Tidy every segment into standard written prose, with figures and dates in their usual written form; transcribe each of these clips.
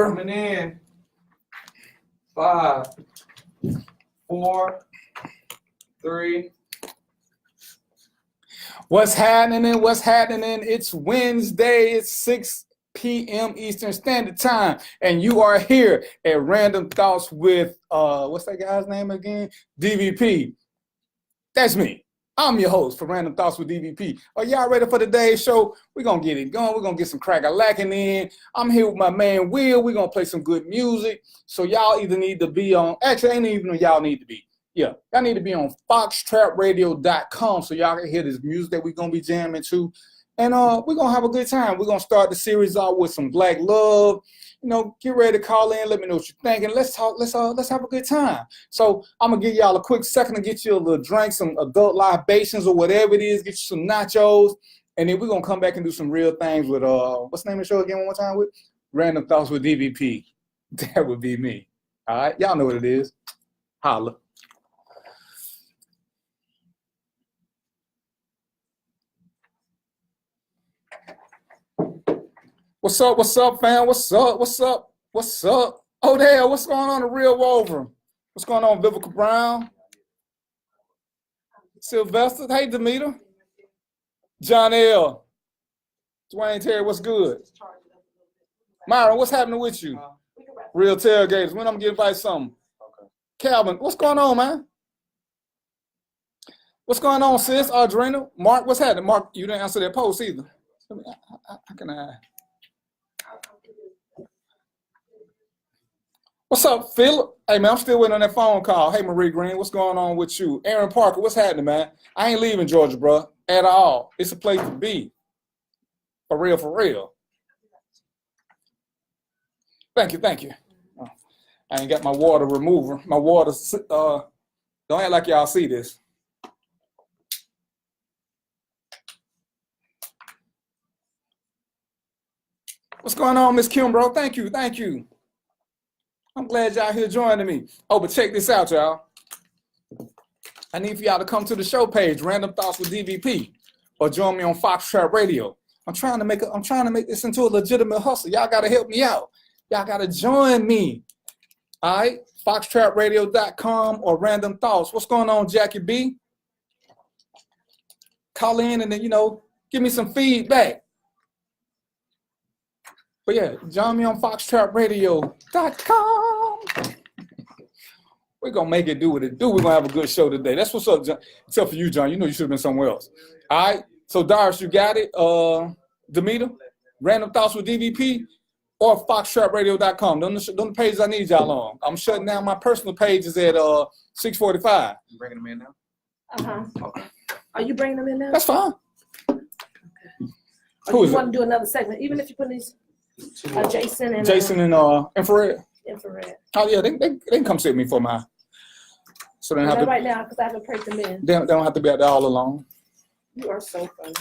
Coming in. 5, 4, 3. What's happening? What's happening? It's Wednesday. It's 6 p.m. Eastern Standard Time, and you are here at Random Thoughts with what's that guy's name again? DVP. That's me. I'm your host for Random Thoughts with DVP. Are y'all ready for today's show? We're gonna get it going. We're gonna get some crack-a-lacking in. I'm here with my man Will. We're gonna play some good music. So y'all either need to be on, actually, ain't even y'all need to be. Yeah, y'all need to be on foxtrapradio.com so y'all can hear this music that we're gonna be jamming to. And we're gonna have a good time. We're gonna start the series out with some Black Love. You know, get ready to call in, let me know what you're thinking. Let's talk, let's have a good time. So I'm gonna give y'all a quick second to get you a little drink, some adult libations or whatever it is, get you some nachos, and then we're gonna come back and do some real things with what's the name of the show again one more time with? Random Thoughts with DVP. That would be me. All right, y'all know what it is. Holla. What's up, fam? What's up? Oh, there, what's going on, the real Wolverine? What's going on, Vivica Brown? Sylvester, hey, Demeter. John L. Dwayne Terry, what's good? Myron, what's happening with you? Real Tailgaters, when I'm gonna get something? Calvin, what's going on, man? What's going on, sis? Audrina? Mark, what's happening? Mark, you didn't answer that post either. How can I? What's up, Philip? Hey, man, I'm still waiting on that phone call. Hey, Marie Green, what's going on with you? Aaron Parker, what's happening, man? I ain't leaving Georgia, bro, at all. It's a place to be. For real, for real. Thank you. Oh, I ain't got my water remover. My water, don't act like y'all see this. What's going on, Miss Kim, bro? Thank you. I'm glad y'all here joining me. Oh, but check this out, y'all. I need for y'all to come to the show page, Random Thoughts with DVP, or join me on Fox Trap Radio. I'm trying to make this into a legitimate hustle. Y'all gotta help me out. Y'all gotta join me. All right, foxtrapradio.com or Random Thoughts. What's going on, Jackie B? Call in and then give me some feedback. But yeah, join me on foxtrapradio.com. We're going to make it do what it do. We're going to have a good show today. That's what's up, John. Except for you, John. You know you should have been somewhere else. All right. So, Darius, you got it. Demeter, Random Thoughts with DVP or foxtrapradio.com. Them the pages I need y'all on. I'm shutting down my personal pages at 6:45. You bringing them in now? Uh-huh. Okay. Are you bringing them in now? That's fine. Okay. Who is you it? want to do another segment, even if you put these Jason and Infrared. Infrared. Oh yeah, they can come sit with me for my. So they don't have to. Right now, because I haven't prayed them in. They don't have to be out there all alone. You are so funny.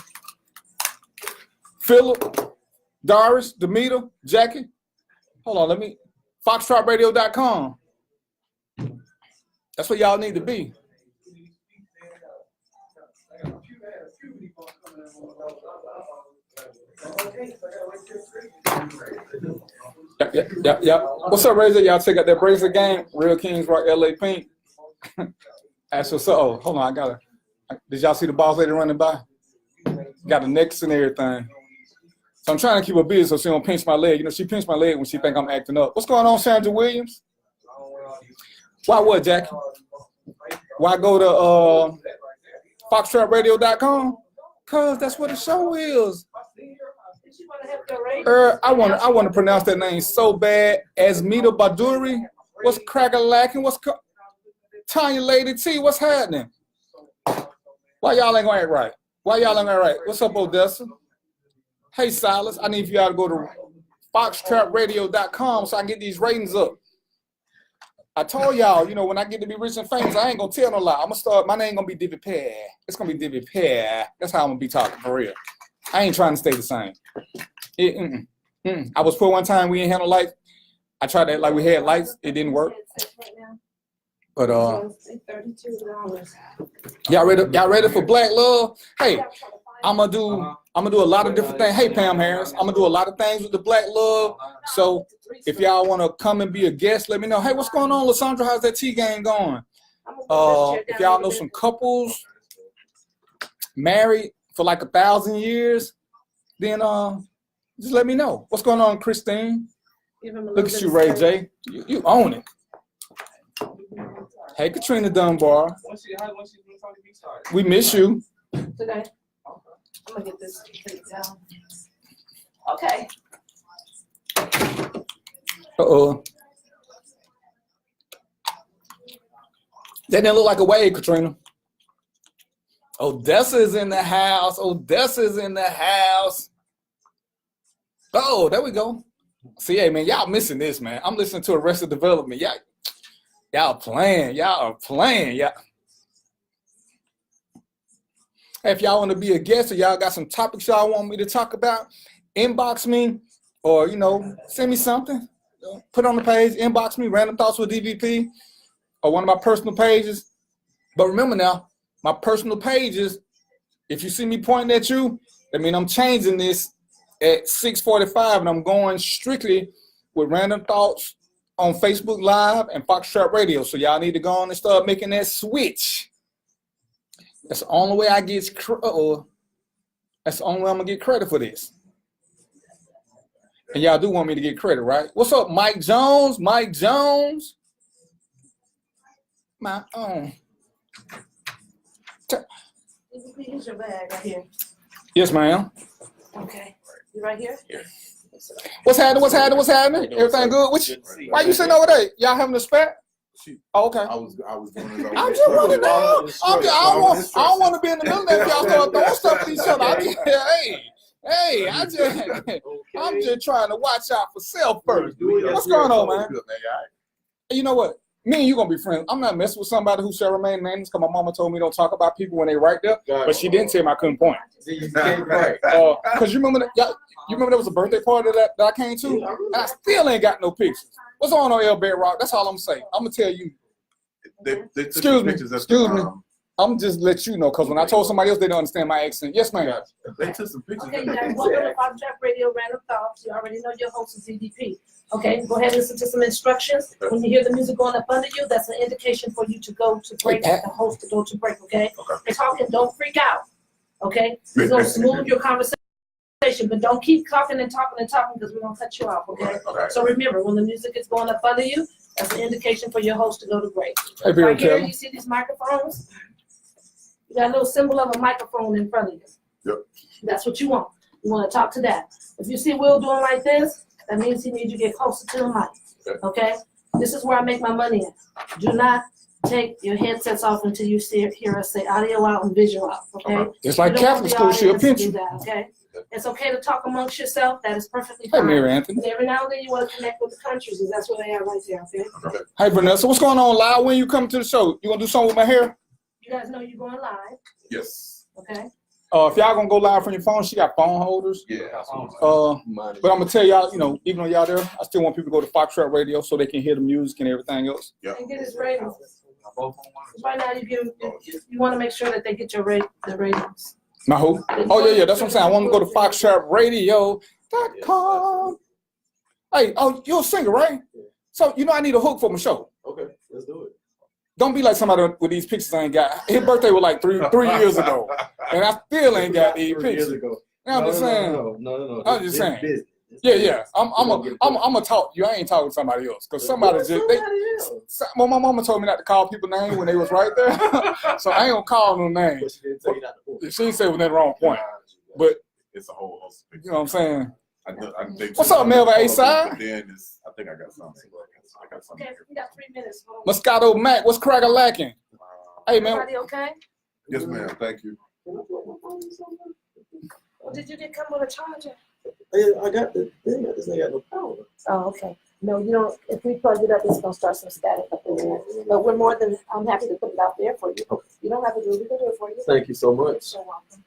Philip, Doris, Demeter, Jackie. Hold on, foxtrapradio.com. That's where y'all need to be. Yep. What's up, Razor? Y'all check out that bracelet game. Real Kings Rock LA Pink. That's what's up. Oh, hold on, I got it. Did y'all see the boss lady running by? Got the necks and everything. So I'm trying to keep her busy so she don't pinch my leg. She pinched my leg when she think I'm acting up. What's going on, Sandra Williams? Why what, Jackie? Why go to foxtrapradio.com? Cause that's what the show is. I want to pronounce that name so bad. Asmita Baduri. What's crack-a-lacking? Tanya Lady T? What's happening? Why y'all ain't gonna act right? What's up, Odessa? Hey, Silas. I need for y'all to go to foxtrapradio.com so I can get these ratings up. I told y'all, when I get to be rich and famous, I ain't gonna tell no lie. I'm gonna start. My name gonna be Divi Pear. It's gonna be Divi Pear. That's how I'm gonna be talking for real. I ain't trying to stay the same. I was put one time we ain't had no lights. I tried that like we had lights. It didn't work. But $32. Y'all ready for Black Love? Hey, I'm gonna I'm gonna do a lot of different things. Hey, Pam Harris, I'm gonna do a lot of things with the Black Love. So if y'all want to come and be a guest, let me know. Hey, what's going on, Lysandra? How's that tea game going? If y'all know some couples married for like 1,000 years, then just let me know. What's going on, Christine? Look at you, Ray J. You own it. Hey, Katrina Dunbar. We miss you. Today. I'm gonna get this down. Okay. Uh-oh. That didn't look like a wave, Katrina. Odessa is in the house. Odessa is in the house. Oh, there we go. See, hey, man, y'all missing this, man. I'm listening to Arrested Development. Y'all playing. Y'all are playing. Y'all. Hey, if y'all want to be a guest or y'all got some topics y'all want me to talk about, inbox me or, you know, send me something. Put it on the page, inbox me, Random Thoughts with DVP, or one of my personal pages. But remember now, my personal pages, if you see me pointing at you, I mean, I'm changing this at 6:45, and I'm going strictly with Random Thoughts on Facebook Live and Foxtrot Radio. So y'all need to go on and start making that switch. That's the only way I get that's the only way I'm gonna get credit for this. And y'all do want me to get credit, right? What's up, Mike Jones? Mike Jones. My own. Here's your bag right here. Yes, ma'am. Okay. You right here? Here. What's happening? What's happening? What's happening? Everything good? Why you sitting over there? Y'all having a spat? Oh, okay. I was doing I'm just running down. I don't want to be in the middle of that. Y'all start throwing stuff at each other. I'm just trying to watch out for self first. What's going on, man? You know what? Me and you gonna be friends. I'm not messing with somebody who shall remain nameless because my mama told me don't talk about people when they right there. But she didn't tell me I couldn't point. Because you remember that? You remember there was a birthday party that I came to, and I still ain't got no pictures. What's on El Bedrock? That's all I'm saying. I'm gonna tell you. Excuse me. I'm just let you know, because when I told somebody else, they don't understand my accent. Yes, ma'am. They took some pictures. Okay, you guys, welcome to Foxtrot Radio Random Thoughts. You already know your host is DDP. Okay, go ahead and listen to some instructions. When you hear the music going up under you, that's an indication for you to go to break, the host to go to break, okay? You're talking, don't freak out, okay? We're gonna smooth your conversation, but don't keep talking and talking and talking because we're gonna cut you off, okay? So remember, when the music is going up under you, that's an indication for your host to go to break. Hey, right here, you see these microphones? You got a little symbol of a microphone in front of you. Yep. That's what you want. You want to talk to that. If you see Will doing like this, that means he needs you to get closer to the mic. Okay? This is where I make my money at. Do not take your headsets off until you hear us say audio out and visual out. Okay? It's like Catholic school, she'll pinch you. Okay? It's okay to talk amongst yourself. That is perfectly fine. Hey, Mary Anthony. Every now and then you want to connect with the countries, and that's where they are right there. Okay? Hey, Vanessa, what's going on live when you come to the show? You want to do something with my hair? You guys know you're going live. Yes. Okay? If y'all gonna go live from your phone, she got phone holders. Yeah. But I'm gonna tell y'all, you know, even though y'all there, I still want people to go to Foxtrot Radio so they can hear the music and everything else. Yeah. And get his ratings. Right now, you want to make sure that they get the ratings. My who? Oh yeah, that's what I'm saying. I want to go to FoxtrotRadio.com. Hey, you're a singer, right? So you know I need a hook for my show. Okay, let's do it. Don't be like somebody with these pictures I ain't got. His birthday was like three years ago, and I still ain't got these pictures. I'm just saying. No. I'm just saying. Yeah. I'm gonna talk to you. I ain't talking to somebody else because somebody just well, my mama told me not to call people names when they was right there, so I ain't gonna call no names. She didn't say it was in the wrong point, but it's a whole host of pictures. You know what I'm saying? What's up, Melvin A-side? I think I got something. Okay, we got 3 minutes. Moscato Mac, what's cracker lacking? Hey, man. Everybody okay? Yes, ma'am. Thank you. Well, did you come with a charger? I got the thing. I just ain't got no power. Oh, okay. No, you don't. If we plug it up, it's gonna start some static up in there. But I'm happy to put it out there for you. You don't have to do it. We can do it for you. Thank you so much. You're welcome.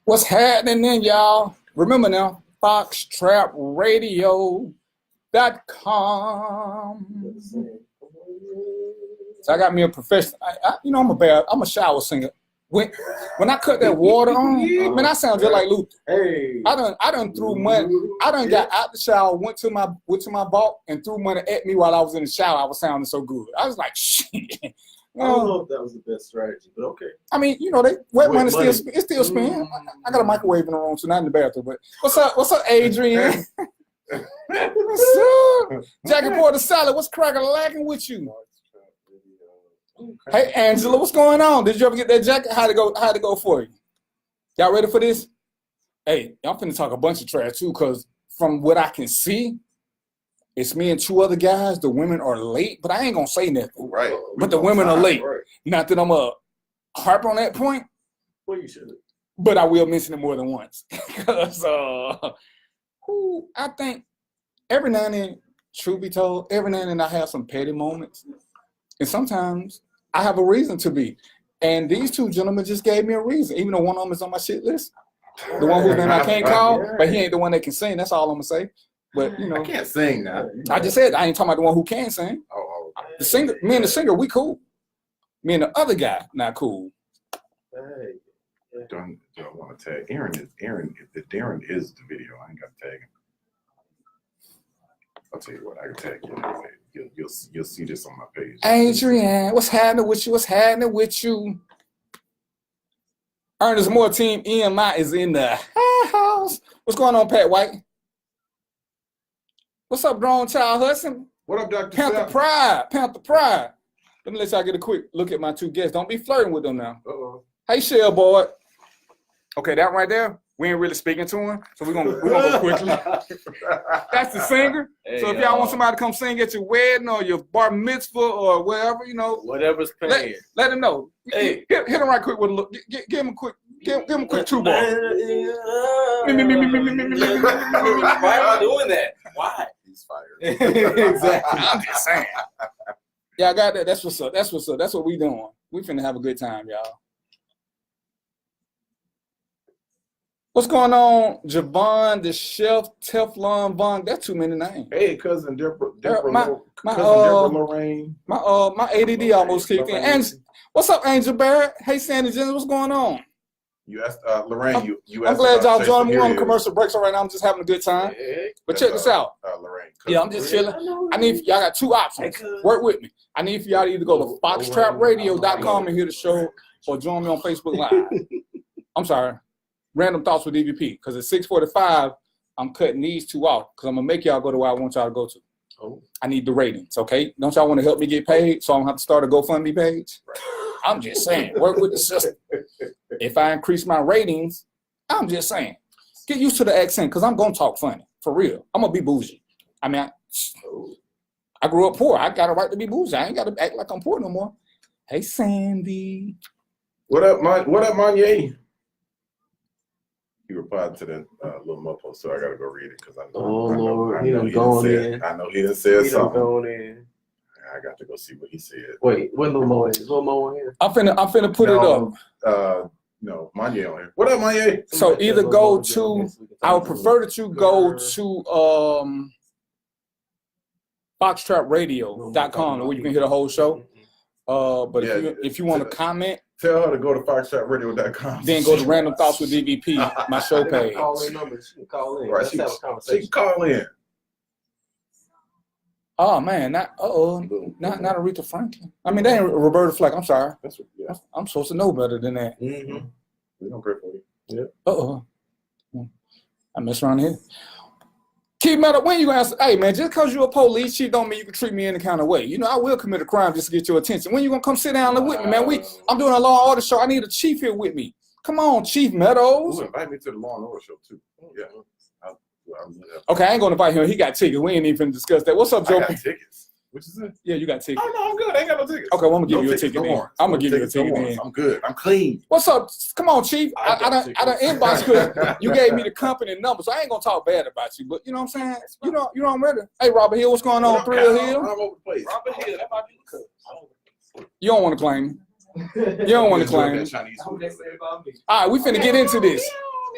What's happening then, y'all? Remember now, FoxtrotRadio.com. So I got me a professional. I'm a shower singer. when I cut that water on, man, I sound just like Luther. Hey. I done threw money. I done got out the shower, went to my vault, and threw money at me while I was in the shower. I was sounding so good. I was like, shit. I don't know if that was the best strategy, but okay. I mean, you know, they wet money money. still spin. I got a microwave in the room, so not in the bathroom. But what's up, Adrian? What's up? Jackie Porter Salad, what's cracking lacking with you? Hey Angela, what's going on? Did you ever get that jacket? How'd it go for you? Y'all ready for this? Hey, I'm finna talk a bunch of trash too, cause from what I can see, it's me and two other guys. The women are late, but I ain't gonna say nothing. Right. But the women are late. Right. Not that I'm a harp on that point, Well, you should. but I will mention it more than once. Cause I think every now and then, truth be told, every now and then I have some petty moments, and sometimes I have a reason to be. And these two gentlemen just gave me a reason, even though one of them is on my shit list. The one whose name I can't call, but he ain't the one that can sing. That's all I'm gonna say. But you know, I can't sing now. I just said I ain't talking about the one who can sing. Oh. The singer, me and the singer, we cool. Me and the other guy, not cool. Hey. Don't want to tag Aaron. Darren is the video. I ain't got to tag him. I'll tell you what. I can tag you. You'll see this on my page. Adrian, what's happening with you? What's happening with you? Ernest Moore team EMI is in the house. What's going on, Pat White? What's up, Drone Child Hudson? What up, Dr. Panther Pride. Panther Pride. Let me let y'all get a quick look at my two guests. Don't be flirting with them now. Uh-oh. Hey, Shell Boy. Okay, that right there, we ain't really speaking to him, so we're gonna go quickly. That's the singer. So if y'all want somebody to come sing at your wedding or your bar mitzvah or wherever, you know, Whatever's paying. let him know. Hey. Hit him right quick with a look. Give him a quick, give him a quick two ball. Why am I doing that? Why? He's fired. Exactly. I'm just saying. Yeah, I got that. That's what's up. That's what's up. That's what we doing. We finna have a good time, y'all. What's going on, Javon, the chef, Teflon Von? That's too many names. Hey, cousin Deborah my Lorraine. My ADD almost kicked in. And what's up, Angel Barrett? Hey, Sandy Jenner, what's going on? You asked Lorraine. You I'm asked glad y'all about joined me. Chase, We're so on here commercial break, so right now I'm just having a good time. But check this out. Lorraine. Yeah, I'm just chilling. I need y'all got two options. Work with me. I need for y'all to either go to foxtrapradio.com and hear the show, or join me on Facebook Live. I'm sorry. Random Thoughts with DVP, because at 6:45, I'm cutting these two off because I'm gonna make y'all go to where I want y'all to go to. Oh. I need the ratings, okay? Don't y'all want to help me get paid so I don't have to start a GoFundMe page? I'm just saying, work with the system. If I increase my ratings, I'm just saying, get used to the accent because I'm gonna talk funny for real. I'm gonna be bougie. I mean, I grew up poor. I got a right to be bougie. I ain't got to act like I'm poor no more. Hey, Sandy. What up, Manye? He replied to that little mopo, so I gotta go read it because I know. Oh, I know, Lord, I he know done he gone done said. in. I know he done said He done something. gone in. I got to go see what he said. Wait, what little Mo is? Little Mo in here? I'm finna put it up. No, Manye on here. What up, Manye? So Somebody either tell go Lil Mo to, so we can I would talk to prefer him. that you go to foxtrapradio.com where you can hear the whole show. But Yeah, if you want to comment, Tell her to go to foxtrapradio.com. then go to Random Thoughts with DVP, my show page. Call in numbers. She can call in. Right, Let's she have a can conversation. call in. Oh man, not Aretha Franklin. I mean, they ain't Roberta Flack. I'm sorry. That's what, yeah. I'm supposed to know better than that. Mm-hmm. We don't pray for you. I mess around here. Keep Metal, when you gonna ask, hey man, just because you're a police chief don't mean you can treat me any kind of way. You know, I will commit a crime just to get your attention. When you gonna come sit down and with me, man? I'm doing a Law and Order show. I need a chief here with me. Come on, Chief Meadows. Ooh, invite me to the Law and Order show too. Yeah. Okay, I ain't gonna invite him. He got tickets. We ain't even discuss that. What's up, I Joe? got tickets. What you say? Yeah, you got tickets. Oh no, I'm good. I ain't got no tickets. Okay, well, I'm gonna give No you a tickets, ticket no then. warrants. I'm gonna No give you a tickets, no ticket warrants. then. I'm good. I'm clean. What's up? Come on, Chief. I got I done tickets. inbox because you gave me the company number, so I ain't gonna talk bad about you. But you know what I'm saying? You know I'm ready. Hey, Robert Hill, what's going on? Thrill Hill. I'm over the place. Robert Hill, that might be the cook. You don't want to claim me. You don't want to claim me. Chinese food. All right, we finna get into this.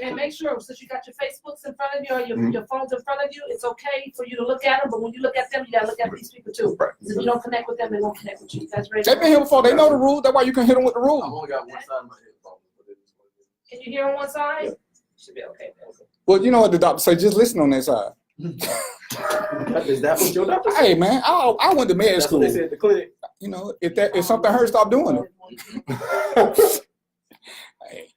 And make sure, since you got your Facebooks in front of you or your phones in front of you, it's okay for you to look at them, but when you look at them, you gotta look at these people too. Right. If you don't connect with them, they won't connect with you. That's right. They've been here before. They know the rules. That's why you can hit them with the I rules. only got one side of my head. Can you hear on one side? Should be okay then. Well, you know what the doctor say, just listen on that side. Is that what your doctor said? Hey man, I went to med That's school. what they said at the clinic. You know, if something hurts, stop doing it. Hey,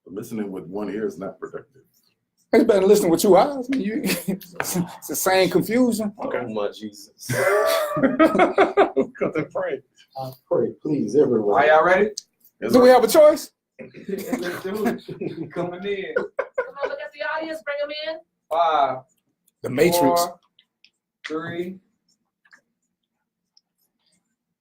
Listening with one ear is not productive. it's better than listening with 2 eyes. I mean, it's the same confusion. Oh my Jesus. Because they pray. I pray, please, everyone. Are y'all ready? Do we have a choice? Let's do it. Coming in. Come on, look at the audience, bring them in. 5, The Matrix. 4, 3.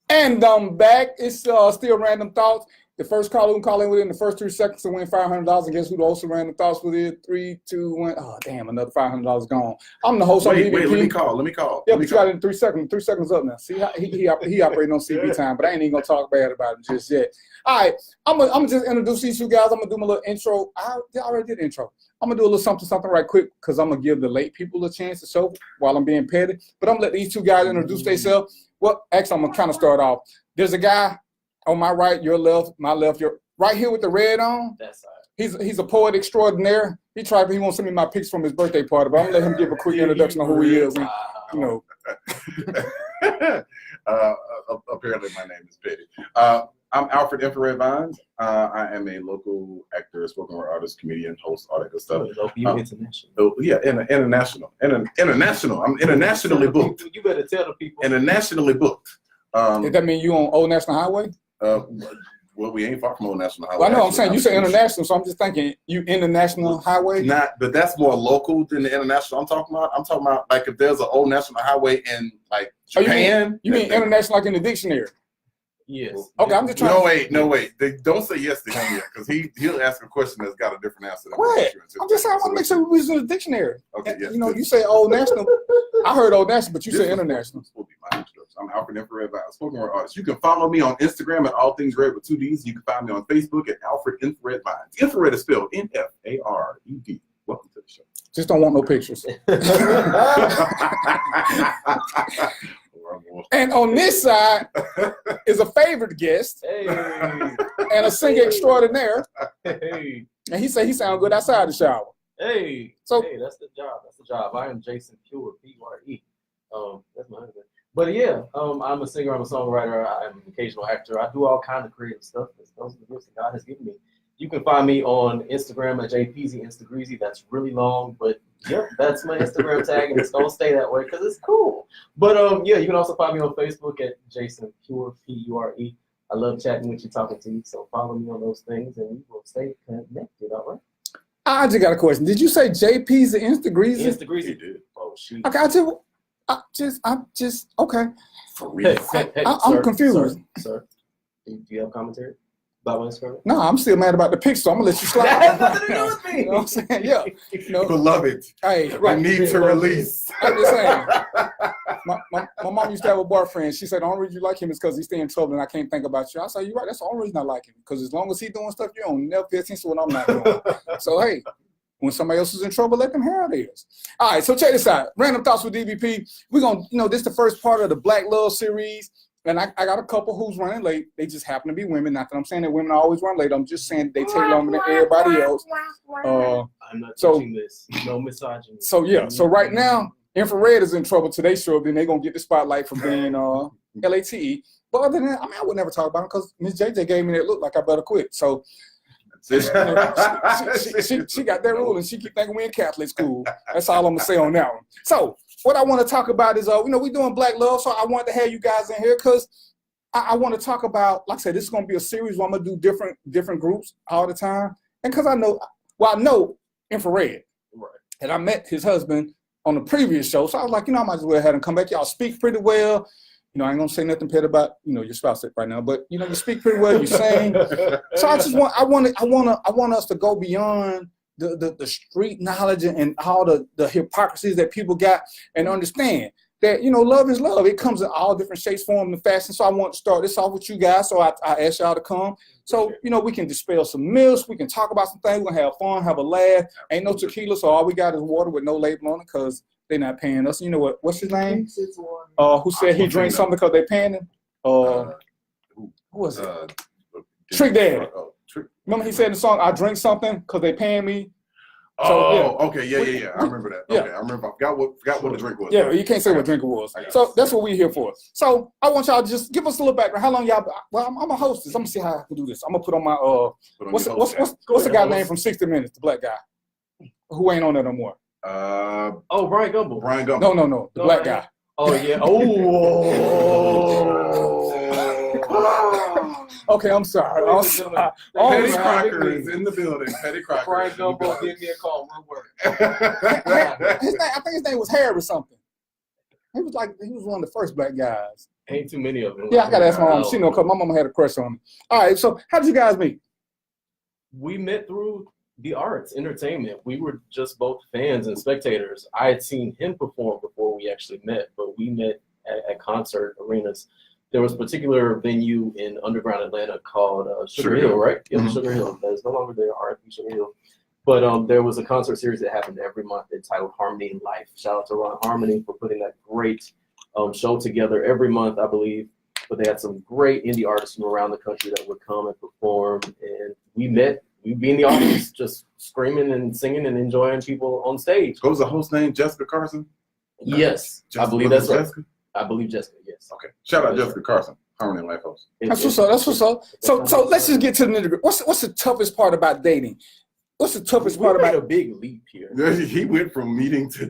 And I'm back. It's still random thoughts. The first caller who call in within the first 3 seconds to win $500. And guess who the host of Random Thoughts with it? 3, 2, 1. Oh, damn, another $500 gone. I'm the host of Wait, DVP. let me call. Yeah, but you got it in 3 seconds. 3 seconds up now. See, he operating on CB time, but I ain't even gonna talk bad about him just yet. All right, I'm gonna just introduce these 2 guys. I'm gonna do my little intro. I already did the intro. I'm gonna do a little something right quick because I'm gonna give the late people a chance to show while I'm being petty. But I'm gonna let these 2 guys introduce themselves. Well, actually, I'm gonna kind of start off. There's a guy on my right, your left, my left, your right here with the red on. That side. He's a poet extraordinaire. He won't send me my pics from his birthday party, but I'm gonna let him give a quick introduction on who he is. And, you know, Apparently, my name is Petty. I'm Alfred Infrared Vines. I am a local actor, spoken word artist, comedian, host, all that good stuff. International. Oh, yeah, international. International. I'm internationally booked. You better tell the people. Internationally booked. does that mean you on Old National Highway? Well, we ain't far from Old National Highway. Well, I know I'm actually. saying you say international, so I'm just thinking you international highway. Not, but that's more local than the international. I'm talking about like if there's an Old National Highway in like Oh, Japan. you mean international like in the dictionary? Yes. Okay, I'm just trying. No wait. Don't say yes to him yet, because he'll ask a question that's got a different answer. Go ahead. I'm just saying I want to make sure we use the dictionary. Okay, yes. You know, you say Old National. I heard Old National, but you say international. This will be my introduction. I'm Alfred Infrared Vines, spoken word artist. You can follow me on Instagram at All Things Red with 2 D's. You can find me on Facebook at Alfred Infrared Vines. Infrared is spelled N-F-A-R-E-D. Welcome to the show. Just don't want no pictures. And on this side is a favorite guest Hey. and a singer extraordinaire. Hey. And he said he sound good outside the shower. Hey. So- hey, that's the job. That's the job. I am Jason Pure, P-U-R-E. That's my name. But yeah, I'm a singer, I'm a songwriter, I'm an occasional actor. I do all kinds of creative stuff. Those are the gifts that God has given me. You can find me on Instagram at JPZ Instagreasy. That's really long, but yep, that's my Instagram tag, and it's gonna stay that way because it's cool. But yeah, you can also find me on Facebook at Jason Pure, P-U-R-E. I love chatting with you, talking to you. So follow me on those things, and we will stay connected. All right. I just got a question. Did you say JP's the Instagreasy? Instagreasy. did. Oh shoot. Okay, I'm just okay. For real. I'm Sir, confused. Sir, do you have commentary about my Instagram? No, I'm still mad about the picture, so I'm gonna let you slide. That has nothing to do with me. You know what I'm saying? Yeah. You know, Beloved, hey, I need to release. I'm just saying. My mom used to have a boyfriend. She said the only reason you like him is because he stay in trouble and I can't think about you. I said, you're right. That's the only reason I like him. Because as long as he's doing stuff, you don't never pay attention to what I'm not doing. So, hey, when somebody else is in trouble, let them hear it is. All right, so check this out. Random Thoughts with DVP. We're going to, this is the first part of the Black Love series. And I got a couple who's running late. They just happen to be women. Not that I'm saying that women always run late. I'm just saying they take longer than everybody else. I'm not So- touching this. No misogyny. So yeah, so right now, Infrared is in trouble today show, then they're gonna get the spotlight for being LATE. But other than that, I would never talk about it because Miss JJ gave me that look like I better quit. So she got that rule and she keep thinking we in Catholic school. That's all I'm gonna say on that one. So what I want to talk about is we doing Black Love, so I wanted to have you guys in here because I want to talk about, like I said, this is gonna be a series where I'm gonna do different groups all the time. And because I know Infrared. Right. And I met his husband on the previous show. So I was like, I might as well have him come back. Y'all speak pretty well. I ain't gonna say nothing bad about, your spouse right now, but you speak pretty well, you sing. So I want us to go beyond the street knowledge and all the hypocrisies that people got and understand that, love is love. It comes in all different shapes, forms, and fashions. So I want to start this off with you guys. So I asked y'all to come. So, we can dispel some myths. We can talk about some things. We're going to have fun, have a laugh. Ain't no tequila, so all we got is water with no label on it because they're not paying us. You know what? What's his name? Who said he drank something because they paying him? Who was it? Trick Daddy. Remember he said in the song, "I drink something because they paying me." Okay, yeah. I remember that. Yeah. Okay, I remember. I forgot what the drink was. Yeah, you can't say what drink it was. I got So it. that's what we're here for. So I want y'all to just give us a little background. How long y'all? Well, I'm a hostess. I'm gonna see how I can do this. I'm gonna put on my Put on what's your what's host what's the guy name from 60 Minutes? The black guy who ain't on there no more. hat. Oh, Brian Gumble. Brian Gumble. No, the black guy. Oh yeah. Oh. Okay, I'm sorry. I'm sorry. Petty Oh, Crocker is in the building. Petty Crocker. Brian is in the Gumble, building. give me a call. Real word. his name, I think his name was Harry or something. He was one of the first black guys. Ain't too many of them. Yeah, I gotta ask my mom. She know because my mama had a crush on me. All right, so how did you guys meet? We met through the arts, entertainment. We were just both fans and spectators. I had seen him perform before we actually met, but we met at concert arenas. There was a particular venue in underground Atlanta called Sugar Hill, right? Yeah, Mhm. Sugar Hill. That is no longer there, R.I.P. Sugar Hill. But there was a concert series that happened every month entitled Harmony in Life. Shout out to Ron Harmony for putting that great show together every month, I believe. But they had some great indie artists from around the country that would come and perform. And we met. We'd be in the audience just screaming and singing and enjoying people on stage. What was the host name? Jessica Carson? Yes, I Jessica- believe was that's it right. Jessica? I believe Jessica, yes. Okay. Shout out Jessica Carson, Harmony Life host. That's what's up. That's what's up. So let's just get to the nitty-gritty. What's the toughest part about dating? What's the toughest We part made about a big leap here. He went from meeting to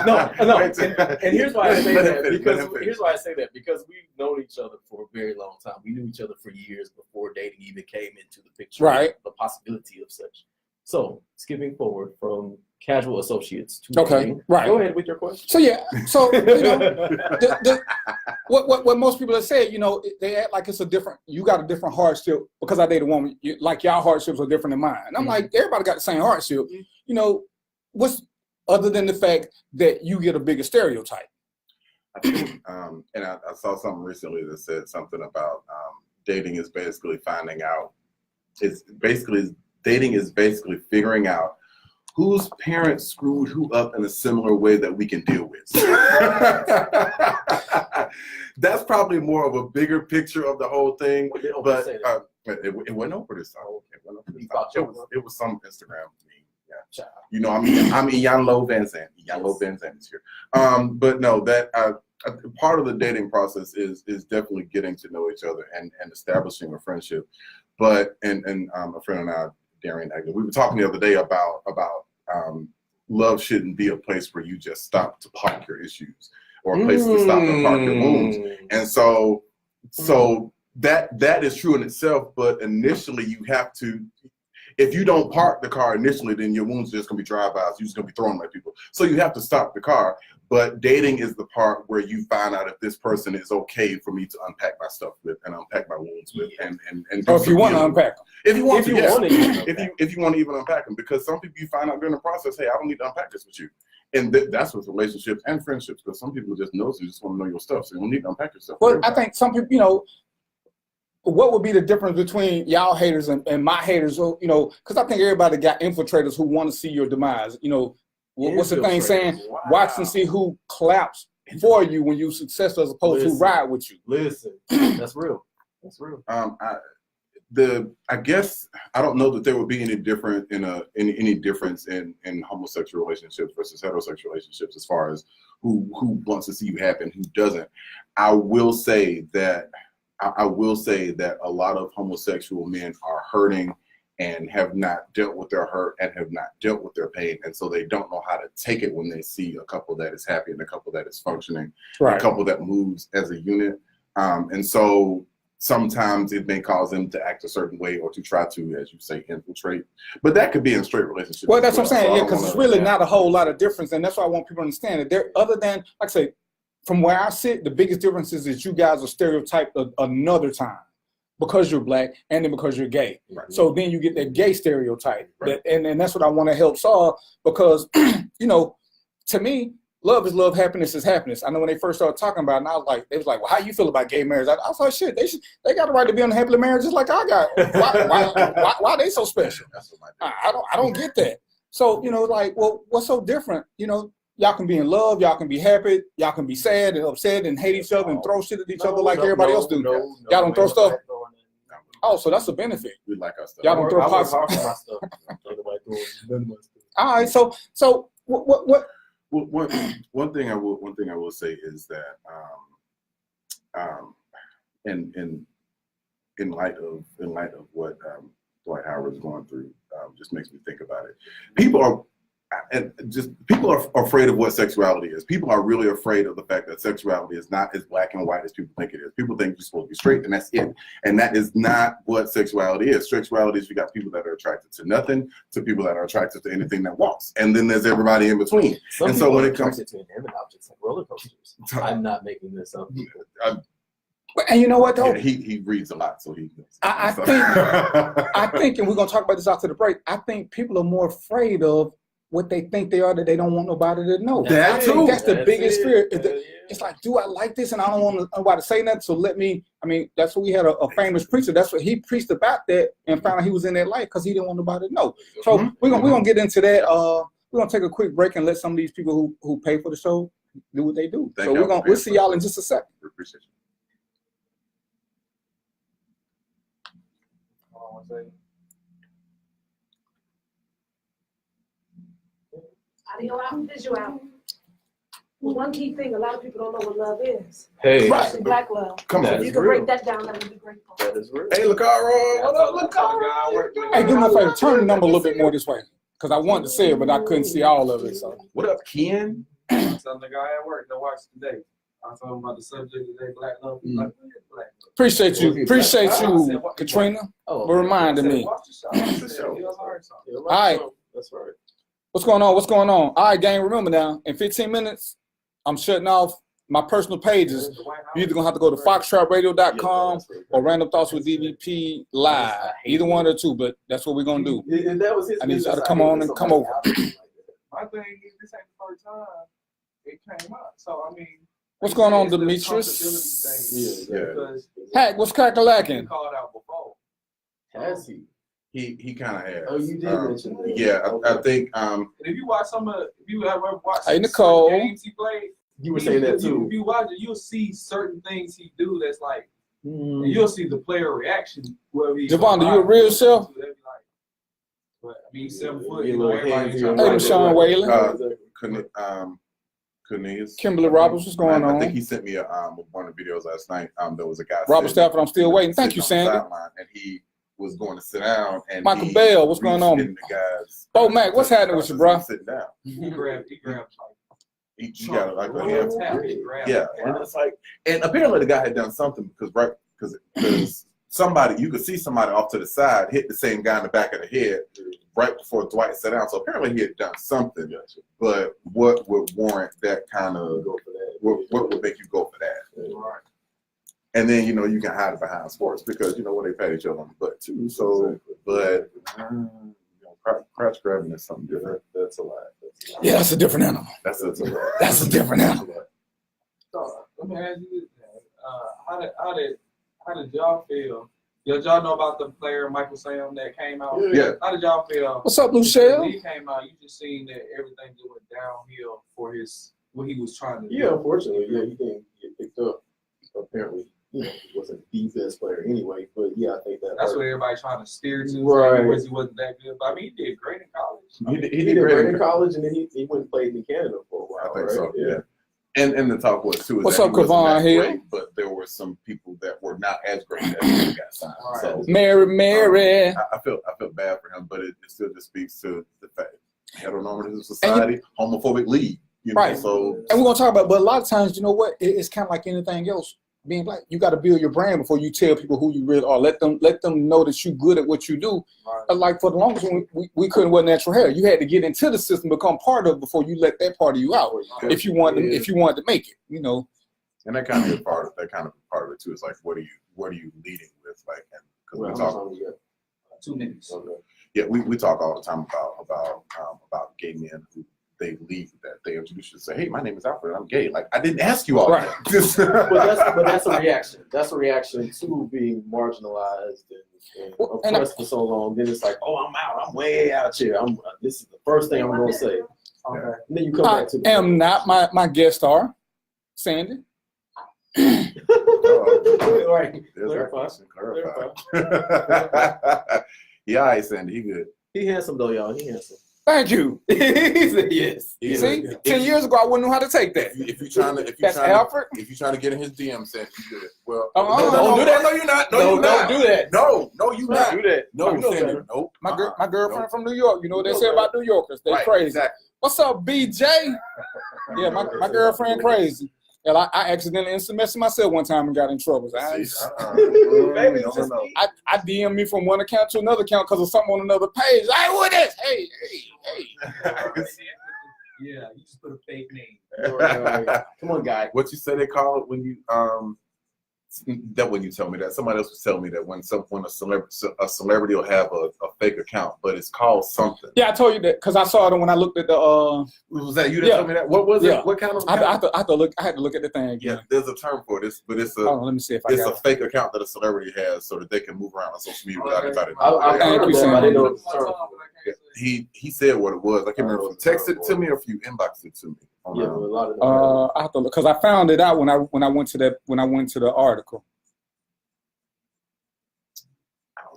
No. And here's why I say Let him that. finish, Because let him finish. here's why I say that. Because we've known each other for a very long time. We knew each other for years before dating even came into the picture. Right. The possibility of such. So skipping forward from casual associates to Okay, dating. right. Go ahead with your question. So yeah, so you know, what most people have said, you know, they act like it's a different. You got a different hardship because I dated a woman. Like y'all hardships are different than mine. And I'm like, everybody got the same hardship. You know, what's other than the fact that you get a bigger stereotype? I think, and I saw something recently that said something about dating is basically finding out. Dating is basically figuring out whose parents screwed who up in a similar way that we can deal with. That's probably more of a bigger picture of the whole thing. But it went over this time. It went over this time. It was some Instagram meme. Yeah, you know, I'm Iyanlo Van Zandt. Iyanlo Van Zandt is here. But no, that part of the dating process is definitely getting to know each other and establishing a friendship. But and a friend and I, Darian Agnew, we were talking the other day about love shouldn't be a place where you just stop to park your issues or a place to stop and park your wounds. And so that is true in itself, but initially you have to, if you don't park the car initially, then your wounds are just gonna be drive-bys, you're just gonna be throwing them at people. So you have to stop the car. But dating is the part where you find out if this person is okay for me to unpack my stuff with and unpack my wounds with and Or if you want to unpack them. If you want If to, you yes. want to even unpack. If you want to even unpack them, because some people you find out during the process, hey, I don't need to unpack this with you, and that's with relationships and friendships. Because some people just know, so you just want to know your stuff, so you don't need to unpack your stuff. Well, I think some people, you know, what would be the difference between y'all haters and my haters? You know, because I think everybody got infiltrators who want to see your demise. You know, what's the thing saying? Wow. Watch and see who claps for you when you successful as opposed to Listen. ride with you. Listen, that's real. That's real. I guess I don't know that there would be any difference in homosexual relationships versus heterosexual relationships as far as who wants to see you happy and who doesn't. I will say that a lot of homosexual men are hurting and have not dealt with their hurt and have not dealt with their pain, and so they don't know how to take it when they see a couple that is happy and a couple that is functioning, a couple that moves as a unit, and so sometimes it may cause them to act a certain way or to try to, as you say, infiltrate. But that could be in straight relationships. Well, that's what I'm saying. So I Yeah, don't because it's wanna- really not a whole lot of difference, and that's why I want people to understand that there, other than, like I say, from where I sit, the biggest difference is that you guys are stereotyped another time because you're black and then because you're gay. Right. So then you get that gay stereotype, Right. and that's what I want to help solve because, you know, to me, love is love, happiness is happiness. I know when they first started talking about it, and I was like, they was like, well, how you feel about gay marriage? I was like, shit, they got the right to be unhappy marriage just like I got. Why are they so special? That's what my I don't get that. So, you know, like, well, what's so different? You know, y'all can be in love, y'all can be happy, y'all can be sad and upset and hate each other and throw shit at each other like everybody else do. Y'all don't throw stuff? Oh, so that's a benefit. We like our stuff. Y'all don't throw I work pots. hard for my stuff. Ain't nobody doing none of my stuff. All right, so what? Well, one thing I will say is that in light of what Dwight Howard is going through, just makes me think about it. People are afraid of what sexuality is. People are really afraid of the fact that sexuality is not as black and white as people think it is. People think you're supposed to be straight and that's it. And that is not what sexuality is. Sexuality is you got people that are attracted to nothing, to people that are attracted to anything that walks. And then there's everybody in between. Some And so people when are it comes attracted to inanimate objects like roller coasters, I'm not making this up. And you know what though? Yeah, he reads a lot, so he knows. I think, and we're gonna talk about this after the break. I think people are more afraid of what they think they are that they don't want nobody to know. That I think too. that's the biggest fear. Yeah. It's like, do I like this? And I don't want nobody to say nothing. So let me. I mean, that's what we had a famous preacher. That's what he preached about that, and found out he was in that life because he didn't want nobody to know. So we're gonna get into that. We're gonna take a quick break and let some of these people who pay for the show do what they do. Thank So y'all we'll see y'all in just a second. We appreciate you. Hold on 1 second. Audio out, visual out. Well, one key thing, a lot of people don't know what love is. Hey, Especially black love. Come That If on. you is can real. break that down, that would be grateful. that is real. Hey, Lakara. What up, Lakara? Lakara? Hey, do me a favor. Turn the number a little bit more this way because I wanted to say it, but I couldn't see all of it. So. What up, Ken? I told the guy at work to watch today. I told him about the subject today, black love. He's like, what is black love? Appreciate you, Katrina, Oh, for reminding I said, me. watch the show. I said, it was hard, so. yeah, All right. That's right. What's going on? What's going on? All right, gang, remember now, in 15 minutes, I'm shutting off my personal pages. You're either going to have to go to foxtrapradio.com or Random Thoughts with DVP Live. Either one or two, but that's what we're going to do. If that was his I need y'all to business, come I on hate and come somebody over. out like that. My thing is, this ain't the first time it came up. So, I mean. What's going on, it's the Demetrius? comfortability thing. Yeah. Because Hack, what's he crack-a-lacking? called out before. Has he? He kind of has. Oh, you did mention that. Yeah, Okay. I think. And if you watch if you ever watch Hey, some Nicole. games he played, You were saying that too. If you watch it, you'll see certain things he do that's like, Mm. and you'll see the player reaction. Javon, you a real chef? But I mean, 7 foot. Be a You know, little everybody handsy trying and to Hey, right, Deshaun right, Whalen. Cornelius. Kimberly Roberts, what's going I on? think he sent me one of the videos last night. There was a guy. Robert sitting- Stafford, I'm still waiting. Thank you, sitting on the Sandy. sideline, and he was going to sit down. And Michael he Bell, what's going reached on? in the guy's- Bo Mac, what's happening with you, bro? Sitting down. He grabbed like. He got like a One hand. tap, he grabbed Yeah, it. and it's like, and apparently the guy had done something because somebody, you could see somebody off to the side hit the same guy in the back of the head right before Dwight sat down. So apparently he had done something. But what would warrant that kind of Go for that. what would make you go for that? Right. And then you can hide it behind sports because when they pat each other on the butt too. So, but crotch grabbing is something different. That's a lot. Yeah, that's a different animal. That's a That's a different animal. So let me ask you this: how did y'all feel? Did y'all know about the player Michael Sam that came out? Yeah. How did y'all feel? What's up, When Lucielle? he came out, you just seen that everything just went downhill for what he was trying to Yeah, do. unfortunately, yeah, he didn't get picked up. Apparently, he wasn't the best player anyway. But yeah, I think That's hurt. what everybody's trying to steer to. Right. Right. He wasn't that good, but I mean, he did great in college. He He did great in college, and then he went and played in Canada for a while. I think right? so. Yeah. And the talk was too. Is What's that up, he wasn't Kavon that Hill? great, but there were some people that were not as great as he got signed. Right. So Mary. I feel bad for him, but it still just speaks to the fact heteronormative society, homophobic league. Right. So And we're gonna talk about, but a lot of times, you know what? It's kind of like anything else. Being black, you got to build your brand before you tell people who you really are. Let them know that you're good at what you do. Right. Like for the longest, we couldn't wear natural hair. You had to get into the system, become part of it before you let that part of you out. If you wanted to make it, and that kind of part of it too. Is like, what are you leading with? Like, and because Well, we how much talk, longer you got? 2 minutes. Okay. yeah, we talk all the time about gay men who they leave with that. They introduce you and say, "Hey, my name is Alfred. I'm gay." Like, I didn't ask you all Right. that. But that's a reaction. That's a reaction to being marginalized and And oppressed for so long. Then it's like, oh, I'm out. I'm way out here. This is the first thing I'm going to say. Okay. And then you come I back to the am not my guest star, Sandy. Oh, Right. there's that Clarify. question. Clarify. Yeah, all right, Sandy, he good. He handsome though, y'all. He handsome. Thank you. He said yes. Yeah. See, Yeah. 10 years ago, I wouldn't know how to take that. If you're trying to, That's Alfred. if you're trying to get in his DM, Sandy, you good. Well, Uh-uh. no, don't do that. No, you're not. No, you're not. don't do that. No, you Don't not. do that. No, You know Sandy, better. nope. My girlfriend Nope. from New York. You know what they You know say about New Yorkers? They Right, crazy. exactly. What's up, BJ? Yeah, my girlfriend crazy. And I accidentally messaged myself one time and got in trouble. So Baby, No, it's just me. I DM me from one account to another account because of something on another page. Hey, what is? Hey. Yeah, you just put a fake name. Come on, guy. What you say they call it when you that when you tell me that somebody else was telling me that when a celebrity will have a fake account, but it's called something. Yeah, I told you that because I saw it when I looked at the. Was that you that told me that? What was Yeah. it? What kind of I account? had to look at the thing again. Yeah, there's a term for this, but it's Hold on, let me see if I it's got a it. fake account that a celebrity has so that they can move around on social media without anybody. I Thank you, Sam. I didn't know it was a term. He said what it was. I can't remember if you texted it to me or if you inboxed it to me. Yeah, but a lot of them. I have to look because I found it out when I went to the article.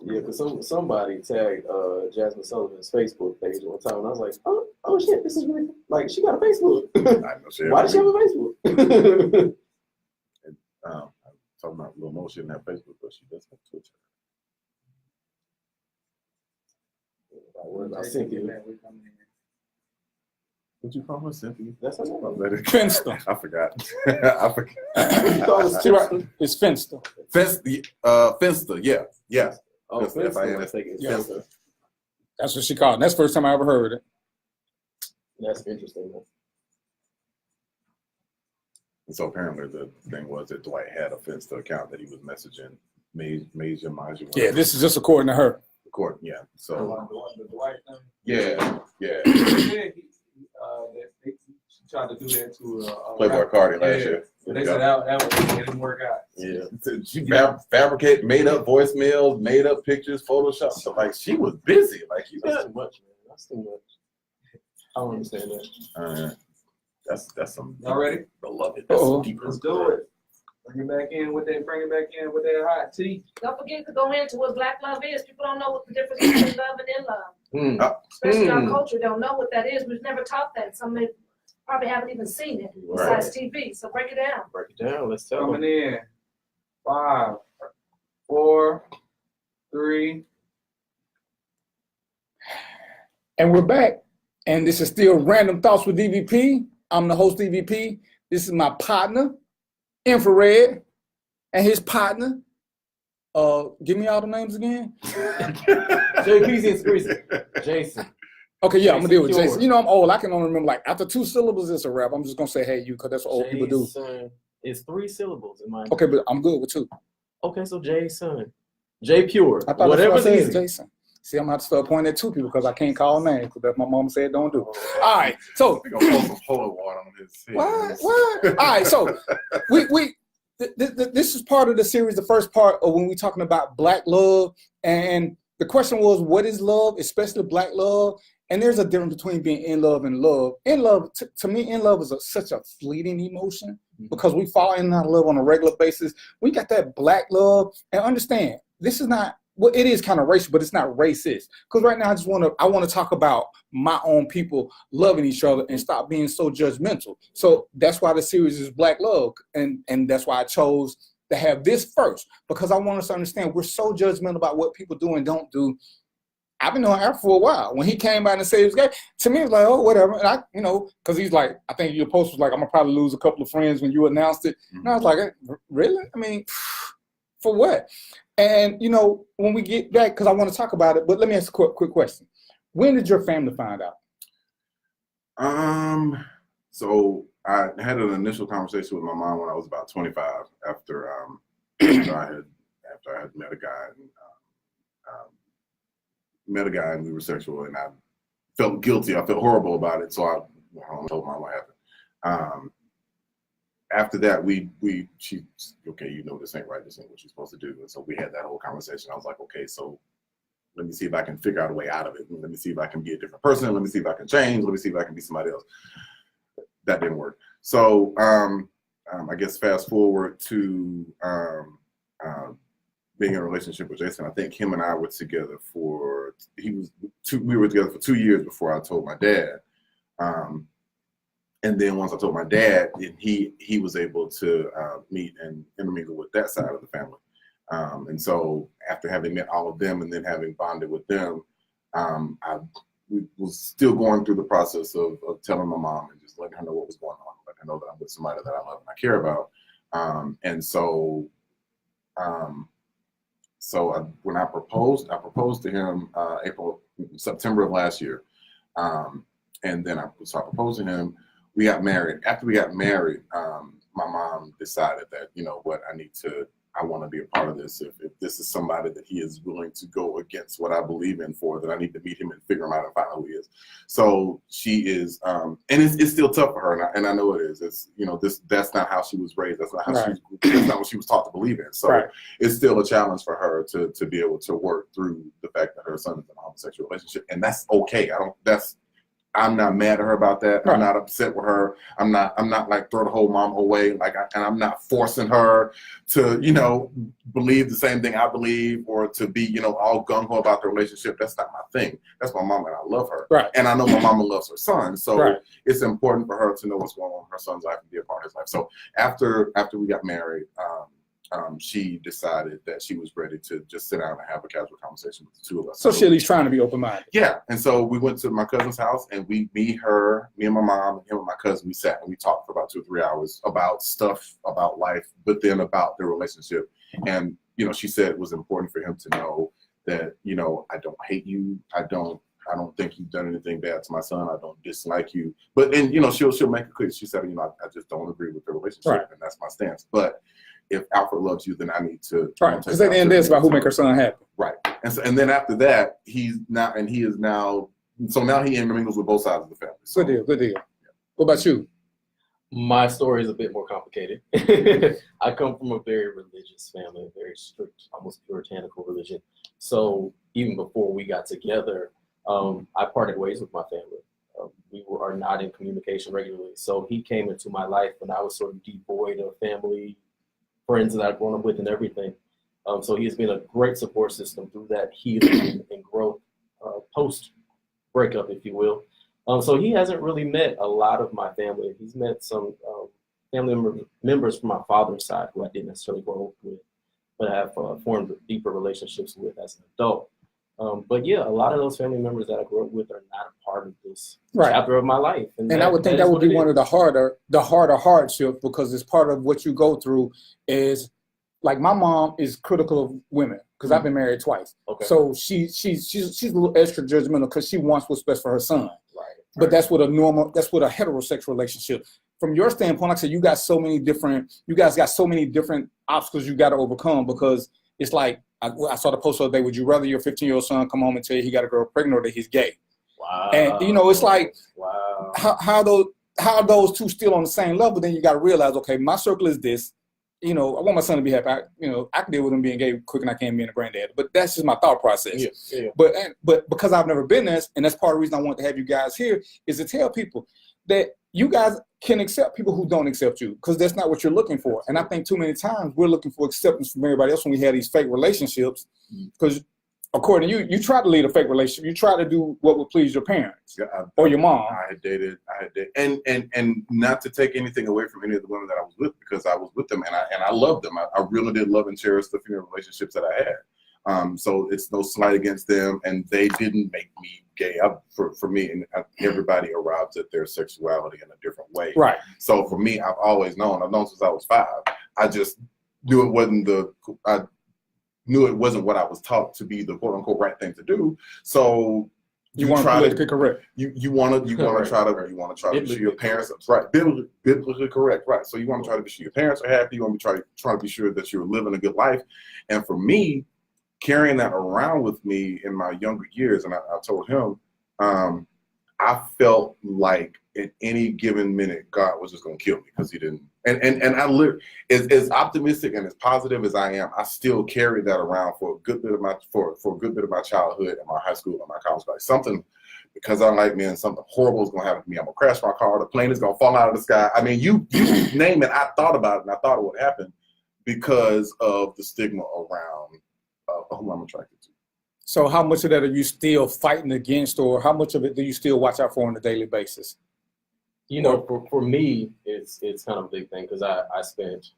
Yeah, because somebody tagged Jasmine Sullivan's Facebook page one time, and I was like, oh shit, this is really like she got a Facebook. I know she Why does she have a Facebook? I'm talking about Lil Mo, she didn't have Facebook, but she does have Twitter. I sent you. What'd you call her, Cynthia? That's her name. Finster. I forgot. I forgot. You thought it was See, right? It's Finster. Finster, yeah. Yeah. Oh, That's Finster. F-I-N-S. I think it's Yeah. Finster. That's what she called it. That's the first time I ever heard it. That's interesting. Man. And so apparently the thing was that Dwight had a Finster account that he was messaging Major. Yeah, this is just according to her. Court, yeah. So The Dwight thing. yeah. Yeah, she tried to do that to Playboy Cardi last Yeah. year. But they said that didn't work out. Yeah. She fabricated, made up voicemails, made up pictures, Photoshop. So like she was busy. Like you That's got too much, man. That's too much. I don't understand that. that's some Y'all ready? beloved. That's Uh-oh. some deep. Let's do it. Bring it back in with that hot tea. Don't forget to go into what Black love is. People don't know what the difference between love and in love. Hmm. Especially our culture don't know what that is. We've never taught that. Some may probably haven't even seen it besides TV. So break it down. Break it down. Let's tell Coming them. in. 5, 4, 3. And we're back. And this is still Random Thoughts with DVP. I'm the host, DVP. This is my partner, Infrared, and his partner. Give me all the names again. JP's inspiration. Jason. Okay, yeah, I'm gonna deal with Jason Jason. You know, I'm old. I can only remember like after 2 syllables, it's a rap. I'm just gonna say, hey, you, because that's what old people do. Jason. It's 3 syllables in my. Okay, but I'm good with 2. Okay, so Jason. J Pure. I thought Whatever's that's what I said, easy. Jason. See, I'm gonna have to start pointing at 2 people because I can't call names because that's what my mom said don't do. All right, so We're gonna pour some holy water on his head. what? All right, so this is part of the series, the first part of when we're talking about Black love, and the question was, what is love, especially Black love? And there's a difference between being in love and love. In love, to me, in love is such a fleeting emotion because we fall in and out of love on a regular basis. We got that Black love, and understand this is not. Well, it is kind of racial, but it's not racist. Because right now, I want to talk about my own people loving each other and stop being so judgmental. So that's why the series is Black Love, and that's why I chose to have this first, because I want us to understand we're so judgmental about what people do and don't do. I've been knowing Alfred for a while. When he came out and said he was gay, to me it was like, oh, whatever. And I, because he's like, I think your post was like, I'm gonna probably lose a couple of friends when you announced it. And I was like, really? I mean, for what? And when we get back, because I want to talk about it, but let me ask a quick question. When did your family find out? So I had an initial conversation with my mom when I was about 25 after I had met a guy and we were sexual, and I felt guilty. I felt horrible about it, so I told mom what happened. After that, she okay, this ain't right. This ain't what you're supposed to do. And so we had that whole conversation. I was like, okay, so let me see if I can figure out a way out of it. Let me see if I can be a different person. Let me see if I can change. Let me see if I can be somebody else. That didn't work. So I guess fast forward to being in a relationship with Jason. I think him and I were together for we were together for 2 years before I told my dad. And then once I told my dad, he was able to meet and intermingle with that side of the family. And so after having met all of them and then having bonded with them, we was still going through the process of telling my mom and just letting her know what was going on, letting her know that I'm with somebody that I love and I care about. When I proposed to him September of last year. And then I proposed to him. We got married. After we got married, my mom decided that, you know what, I want to be a part of this. If this is somebody that he is willing to go against what I believe in for, then I need to meet him and figure him out and find out who he is. So she is, and it's still tough for her, and I know it is. It's, you know, that's not how she was raised. That's not how that's not what she was taught to believe in. So it's still a challenge for her to be able to work through the fact that her son is in a homosexual relationship, and that's okay. I'm not mad at her about that. I'm not upset with her. I'm not like throw the whole mom away. And I'm not forcing her to, you know, believe the same thing I believe or to be, you know, all gung ho about the relationship. That's not my thing. That's my mom and I love her. Right. And I know my mama loves her son. So it's important for her to know what's going on in her son's life and be a part of his life. So after we got married, she decided that she was ready to just sit down and have a casual conversation with the two of us. So she at least trying to be open-minded. Yeah. And so we went to my cousin's house and me and my mom, and him and my cousin, we sat and we talked for about 2 or 3 hours about stuff, about life, but then about their relationship. And, you know, she said it was important for him to know that, you know, I don't hate you. I don't think you've done anything bad to my son. I don't dislike you. But, and, you know, she'll make it clear. She said, you know, I just don't agree with the relationship. And that's my stance. But if Alfred loves you, then I need to. Right. Because at the end, it's about who make her son happy. Right. And then after that, so now he intermingles with both sides of the family. So, good deal. Yeah. What about you? My story is a bit more complicated. I come from a very religious family, a very strict, almost puritanical religion. So even before we got together, I parted ways with my family. We are not in communication regularly. So he came into my life when I was sort of devoid of family, friends that I've grown up with and everything. So he has been a great support system through that healing and growth post breakup, if you will. So he hasn't really met a lot of my family. He's met some family members from my father's side who I didn't necessarily grow up with, but I have formed deeper relationships with as an adult. But yeah, a lot of those family members that I grew up with are not a part of this chapter of my life. And I would think that would be one of the harder hardships, because it's part of what you go through is, like, my mom is critical of women because I've been married twice. Okay. So she's a little extra judgmental because she wants what's best for her son. Right. But that's what a heterosexual relationship. From your standpoint, like I said, you guys got so many different obstacles you got to overcome, because it's like, I saw the post the other day, would you rather your 15-year-old son come home and tell you he got a girl pregnant or that he's gay? Wow. And, you know, it's like, how are those two still on the same level? Then you got to realize, okay, my circle is this. You know, I want my son to be happy. I can deal with him being gay quicker than I can being a granddad. But that's just my thought process. Yeah. But because I've never been there, and that's part of the reason I want to have you guys here, is to tell people that you guys can accept people who don't accept you, because that's not what you're looking for. And I think too many times we're looking for acceptance from everybody else when we have these fake relationships, because according to you, you try to lead a fake relationship. You try to do what would please your parents or your mom. I had dated, and not to take anything away from any of the women that I was with, because I was with them and I loved them. I really did love and cherish the female relationships that I had. So it's no slight against them, and they didn't make me gay. For me, and everybody arrives at their sexuality in a different way. Right. So for me, I've always known. I've known since I was 5. I just knew it wasn't what I was taught to be the quote unquote right thing to do. So you want to politically correct. You want to try to be sure your parents right, biblically correct, right. So you want to try to be sure your parents are happy. You want to try to be sure that you're living a good life. And for me, carrying that around with me in my younger years, and I told him, I felt like at any given minute God was just going to kill me because he didn't. And I live as optimistic and as positive as I am. I still carry that around for a good bit of my childhood and my high school and my college life. Something because I like men, something horrible is gonna happen to me. I'm gonna crash my car, the plane is gonna fall out of the sky. I mean, you name it, I thought about it and I thought it would happen because of the stigma around who I'm attracted to. So how much of that are you still fighting against, or how much of it do you still watch out for on a daily basis? You know, for me, it's kind of a big thing because I spent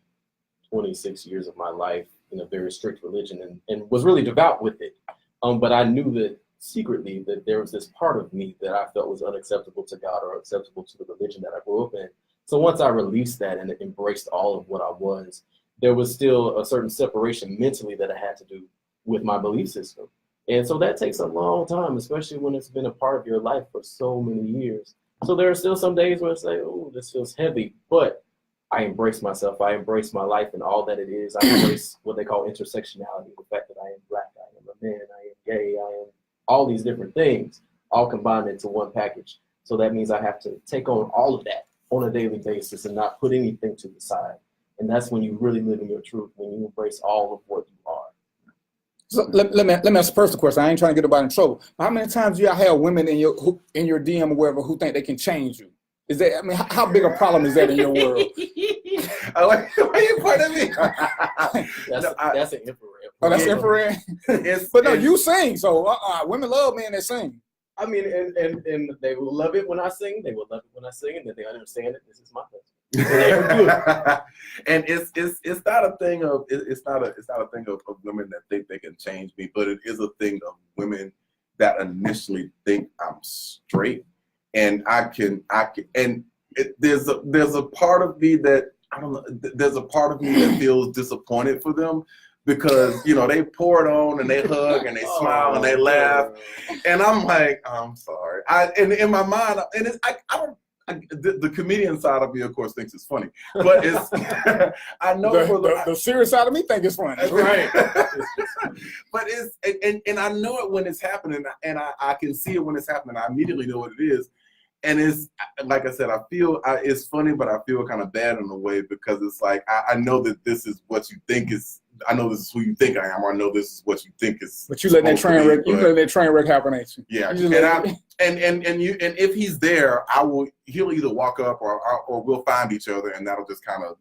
26 years of my life in a very strict religion and was really devout with it. But I knew that secretly that there was this part of me that I felt was unacceptable to God or acceptable to the religion that I grew up in. So once I released that and embraced all of what I was, there was still a certain separation mentally that I had to do with my belief system. And so that takes a long time, especially when it's been a part of your life for so many years. So there are still some days where it's like, oh, this feels heavy, but I embrace myself. I embrace my life and all that it is. I embrace what they call intersectionality, the fact that I am Black, I am a man, I am gay, I am all these different things, all combined into one package. So that means I have to take on all of that on a daily basis and not put anything to the side. And that's when you really live in your truth, when you embrace all of what you are. So let me ask a personal question. I ain't trying to get nobody in trouble. How many times do y'all have women in your DM or wherever who think they can change you? Is that, I mean, how big a problem is that in your world? I like the way you put it. That's an infrared. Oh, that's infrared. But no, you sing, so women love men that sing. I mean, and they will love it when I sing. They will love it when I sing, and then they understand it. This is my place. And it's not a thing of it's not a thing of women that think they can change me, but it is a thing of women that initially think I'm straight, and I can and there's a part of me that I don't know. There's a part of me that feels disappointed for them because you know they pour it on and they hug and they smile and they laugh, and I'm like, I'm sorry. And in my mind, and it's I don't. The comedian side of me, of course, thinks it's funny, but it's I know the serious side of me think it's funny, right? But it's and I know it when it's happening, and I can see it when it's happening. I immediately know what it is, and it's like I said, I feel it's funny, but I feel kind of bad in a way because it's like I know that this is what you think is. I know this is who you think I am. I know this is what you think is. But you let that train wreck. You let that train wreck happen, ain't you? Yeah, and if he's there, he'll either walk up or we'll find each other, and that'll just kind of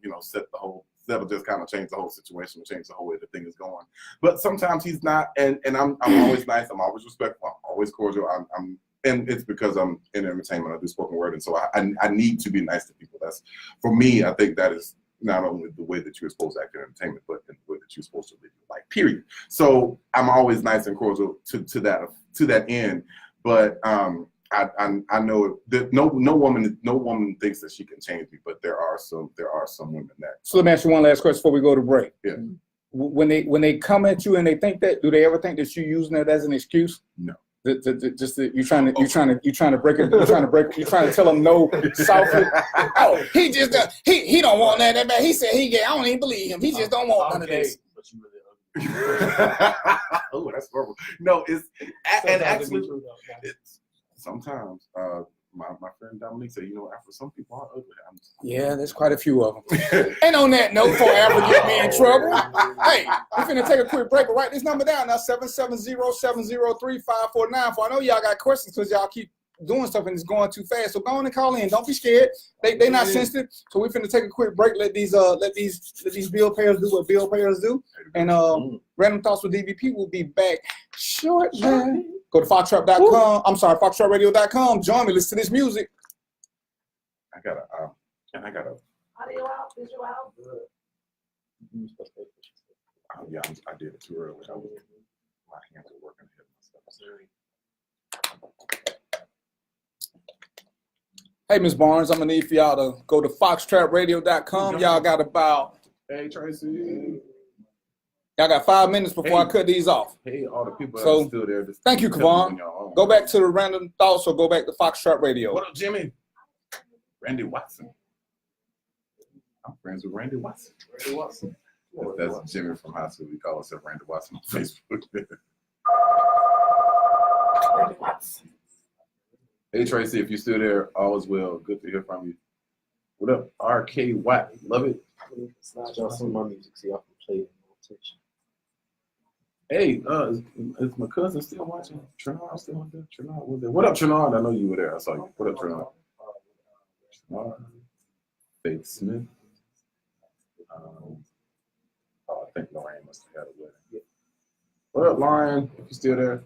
that'll just kind of change the whole situation, change the whole way the thing is going. But sometimes he's not, and I'm always nice. I'm always respectful. I'm always cordial. And it's because I'm in entertainment. I do spoken word, and so I need to be nice to people. That's for me. I think that is not only the way that you're supposed to act in entertainment, but in the way that you're supposed to live your life, period. So I'm always nice and cordial to that end. But I know that no woman thinks that she can change me, but there are some women that. So let me ask you one last question before we go to break. Yeah. When they come at you and they think that, do they ever think that you're using that as an excuse? No. You're trying to break it. You're trying to tell them no softly. Oh, he just he don't want that bad. He said he gay. I don't even believe him. He just don't want none of this. But you really oh, that's horrible. No, it's and actually sometimes my friend Dominique said, you know, after some people are ugly. Yeah, there's quite a few of them. And on that note, before Afro get me in trouble, hey, we're finna take a quick break, but write this number down now, 770-703-5494. I know y'all got questions because y'all keep doing stuff and it's going too fast. So go on and call in. Don't be scared. They not sensitive. So we're finna take a quick break. Let these bill payers do what bill payers do. And Random Thoughts with DVP will be back shortly. Go to foxtrap.com. I'm sorry, foxtrapradio.com. Join me. Listen to this music. I gotta. Audio out, visual out. Yeah, I did it too early. My hands are working ahead of myself. Hey, Ms. Barnes, I'm gonna need for y'all to go to foxtrapradio.com. Y'all got about. Hey, Tracy. Y'all got 5 minutes before I cut these off. Hey, all the people that So, are still there. Thank you, Kavon. Go back to the Random Thoughts or go back to Foxtrap Radio. What up, Jimmy? Randy Watson. I'm friends with Randy Watson. Randy Watson. That's Jimmy from high school. We call ourselves Randy Watson on Facebook. Randy Watson. Hey, Tracy, if you're still there, all is well. Good to hear from you. What up, RK Watt? Love it. Slide y'all some of my music so y'all can play it in rotation. Hey, is my cousin still watching? Trinard still on there? Trinard was there. What up, Trinard? I know you were there. I saw you. What up, Trinard? Trinard. Faith Smith. I think Lorraine must have had a wedding. What up, Lauren? If you're still there.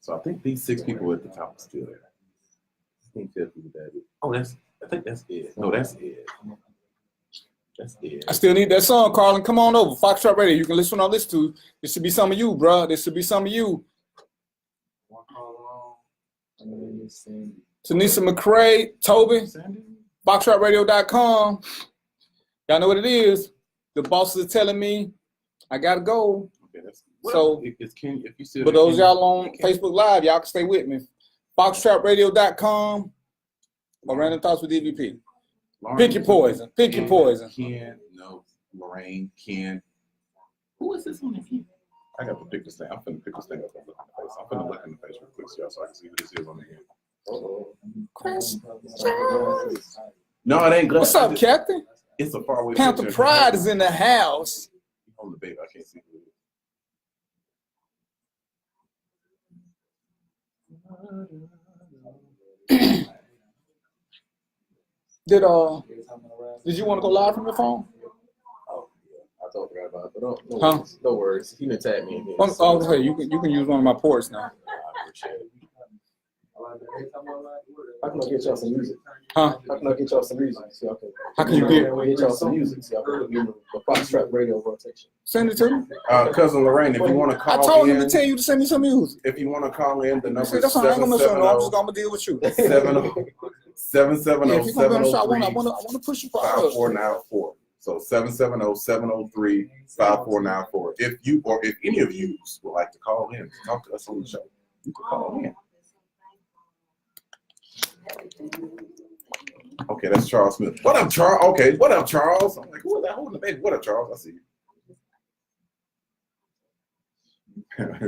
So I think these 6 people at the top are still there. I think that's who that is. Oh, I think that's Ed. No, that's Ed. That's Ed. I still need that song, Carlin. Come on over. Foxtrot Radio. You can listen on this too. This should be some of you, bro. This should be some of you. Tanisha McCray, Toby, FoxtrotRadio.com. Y'all know what it is. The bosses are telling me I gotta go. Okay, so if you still but those y'all on Facebook Live, y'all can stay with me. FoxtrotRadio.com or Random Thoughts with DVP. Pick your poison. Pick your poison. Ken, no, Lorraine, Ken. Who is this one again? I got to pick this thing. I'm finna pick this thing up and look in the face. I'm finna look in the face real quick, y'all, so I can see who this is on the end. No, it ain't good. What's up, Captain? It's a faraway Panther picture. Pride is in the house. On the baby, I can't see who it is. Did you want to go live from your phone? Oh, yeah. I totally forgot about it, but no Huh? worries. No worries. He didn't tag me in here. Oh, hey, you can use one of my ports now. I appreciate it. How can I get y'all some music? Huh? How can I get y'all some music? So y'all can, How can you get? y'all some music? So y'all can be in the Foxtrot Radio rotation. Send it to me. Cousin Lorraine, if you want to call I told in, him to tell you to send me some music. if you want to call in, the number See, is that's why I ain't gonna mess with you. I'm just 770 gonna deal with you. 770 Yeah, if you're gonna be on the show, I 703 want to push you for us. 5494. So 770-703-5494. If any of you would like to call in, talk to us on the show, you can call in. Okay, that's Charles Smith. What up, Charles? Okay, what up, Charles? I'm like, who is that holding the baby? What up, Charles? I see you.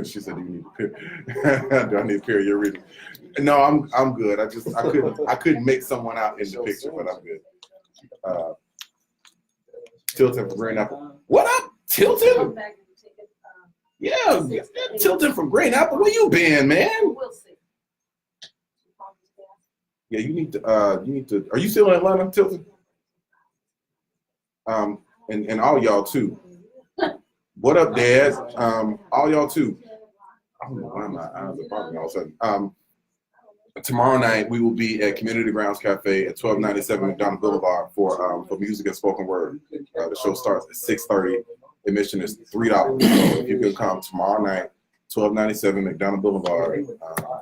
She said, "Do you need a pair? Do I need a pair of your reading?" No, I'm good. I couldn't make someone out in the picture, but I'm good. Tilton from Green Apple. What up, Tilton? Yeah, Tilton from Green Apple. Where you been, man? Yeah, you need to. Are you still in Atlanta, Tilton? And all y'all too. What up, Dad? All y'all too. I don't know why my eyes are popping all of a sudden. Tomorrow night we will be at Community Grounds Cafe at 1297 McDonald Boulevard for music and spoken word. The show starts at 6:30. Admission is $3. So if you can come tomorrow night, 1297 McDonald Boulevard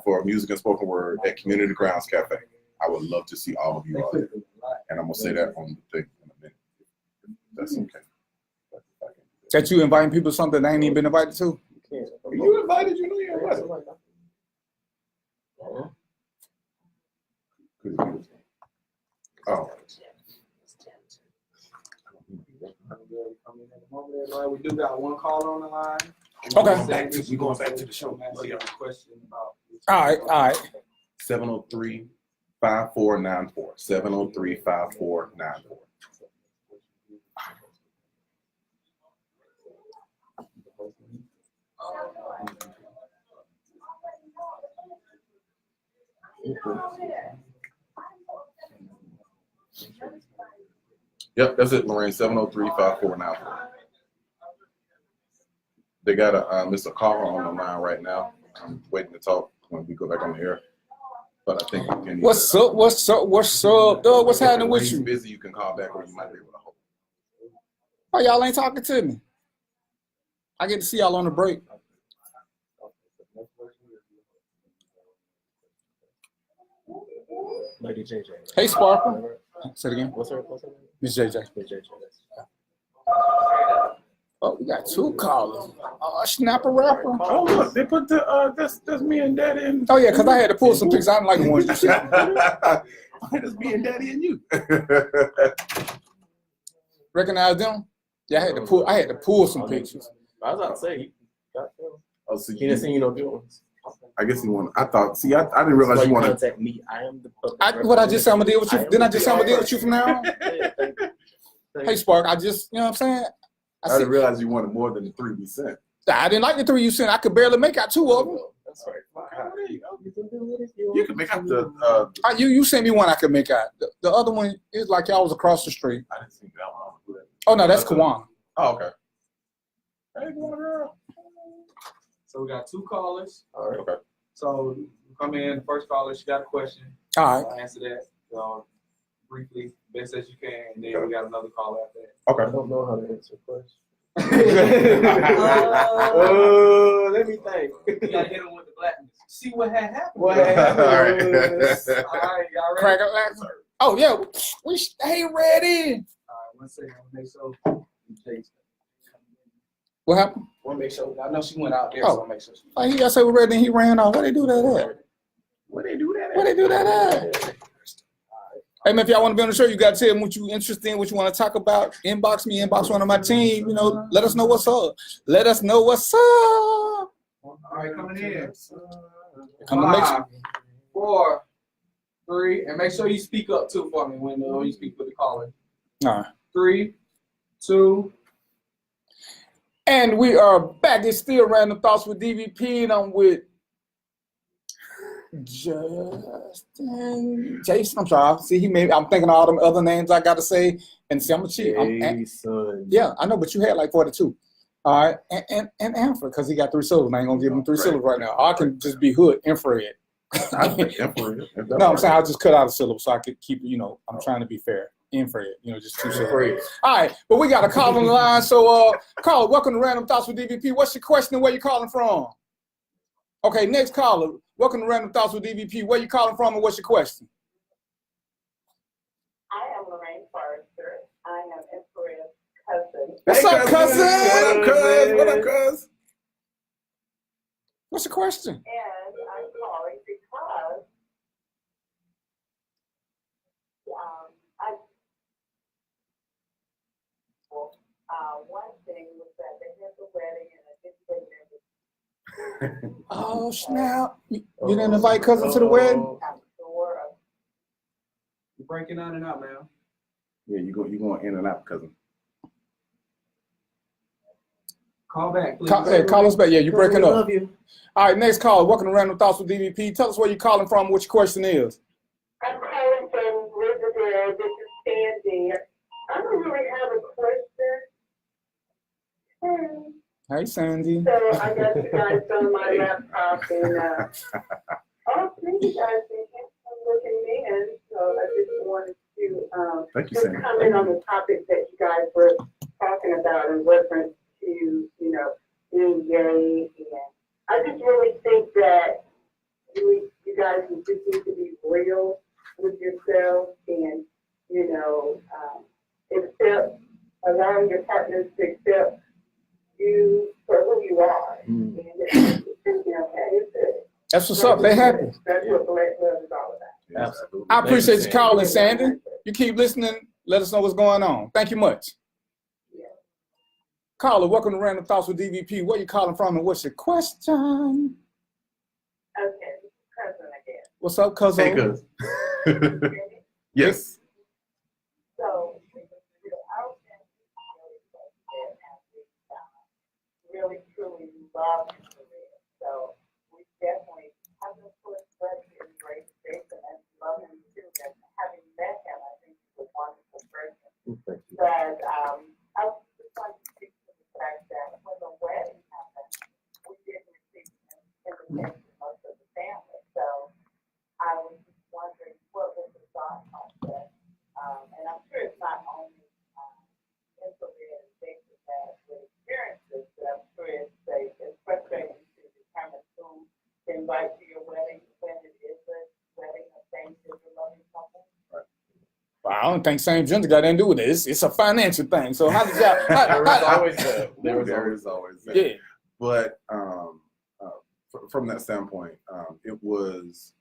for music and spoken word at Community Grounds Cafe. I would love to see all of you out there. And I'm gonna say that on the thing in a minute. That's okay. That you inviting people to something they ain't even been invited to? You invited, you know you're invited. Oh. We do got one caller on the line. Okay. We're going back to the show. Question about. All right. 703-5494. 703-5494. Yep, that's it, Lorraine. 703-5494. They got a Mr. Carver on the line right now. I'm waiting to talk when we go back on the air. But I think we can. What's up, dog? What's happening with If you? he's busy, you can call back, or you might be able to hold. Why y'all ain't talking to me? I get to see y'all on the break. Lady JJ. Hey, Sparkle. Say it again. What's her name? Miss JJ. Miss JJ. Oh, we got 2 callers. Snapper rapper. Oh, look, they put the that's me and Daddy in. Oh yeah, because I had to pull some pictures. I didn't like the ones you sent. That's me and Daddy and you. Recognize them? Yeah, I had to pull some pictures. I was about to say, Oh, so he didn't see you no doings. I guess he wanted. I thought. See, I didn't realize you wanted. Contact me. I am the. What I just said I'm gonna deal with you. Didn't I just say I'm gonna deal with you from now on? Hey Spark, I just, you know what I'm saying? I didn't realize you wanted more than the 3 we sent. I didn't like the 3 you sent. I could barely make out 2 of them. That's right. There you go. You can make out the. You sent me one I could make out. The other one is like y'all was across the street. I didn't see that one. Oh no, that's Kawan. Oh, okay. Hey, girl. So we got 2 callers. All right. Okay. So you come in, first caller, she got a question. All right. I'll answer that briefly, best as you can, and then we got another caller after that. I Okay. don't know how to answer questions. Let me think. You gotta hit him with the blackness. See what had happened. What happened? All right. All right, y'all ready? Crack up. Oh yeah, we stay ready. All right, 1 second. I want to make sure. What happened? Want to make sure. I know she went out there, Oh. so I'll make sure. Like he got say we're ready, and he ran off. What they do that at? What they do that? What they do that at? Hey man, if y'all want to be on the show, you got to tell them what you interested in, what you want to talk about. Inbox me, inbox one of my team. You know, let us know what's up. Let us know what's up. All right, coming in. Come to make 5, 4, 3, and make sure you speak up too for me when you speak with the caller. All right. 3, 2. And we are back. It's still Random Thoughts with DVP, and I'm with Jason. I'm sorry. See, I'm thinking of all them other names I got to say, and see, I'm a cheat. Jason. Yeah, I know, but you had like 42. All right, and Amfred, because he got 3 syllables. I ain't gonna give him 3 syllables right now. I can just be Hood, Infrared. I think Emperor. No, I'm saying I'll just cut out a syllable so I could keep, I'm trying to be fair. Infrared, just 2 syllables. All right, but we got a call on the line. So, caller, welcome to Random Thoughts with DVP. What's your question and where you calling from? Okay, next caller, welcome to Random Thoughts with DVP. Where you calling from and what's your question? I am Lorraine Forrester. I am Emperor's cousin. What's up, cousin? What up, cuz? What up, cuz? What's your question? And I'm calling because one thing was that they had the wedding and I didn't remember. Oh, snap. You didn't invite cousin to the wedding? I'm sure of You're breaking on and out, man. Yeah, you going in and out, cousin. Call back, please. Call us back. Yeah, you breaking up. Love you. All right, next caller, welcome to Random Thoughts with DVP. Tell us where you're calling from, what your question is. I'm calling from Riverdale. This is Sandy. I don't really have a question. Hey, Sandy. So I got you guys on my laptop and you guys come looking in. So I just wanted to Thank you, just Sandy. comment on the topic that you guys were talking about in reference to, being gay. And I just really think that you guys just need to be real with yourselves and, accept, allowing your partners to accept you for who you are. And That's what's up. They happy. That's what Black Love is all about. Absolutely. I appreciate you calling, Sandy. You keep listening. Let us know what's going on. Thank you much. Caller, welcome to Random Thoughts with DVP. Where you calling from and what's your question? Okay, cousin again. What's up, cousin? Hey, cuz. Yes. So, our family really truly love Korea. So, we definitely have to put Freddie in great Jason and love him too. And having met him, I think he's a wonderful person. But I just want to speak to the fact that when the wedding happened, we didn't receive an invitation most of the family. So, I was just wondering what was the thought process. And I'm sure it's not only Infrared and Jason that would experience this, but I'm sure it's frustrating to determine who to invite to your wedding when it is a wedding of same-gender loving couple. Well, I don't think same gender got anything to do with it. It's a financial thing. So how did y'all? There is always that. Yeah. But from that standpoint, it was,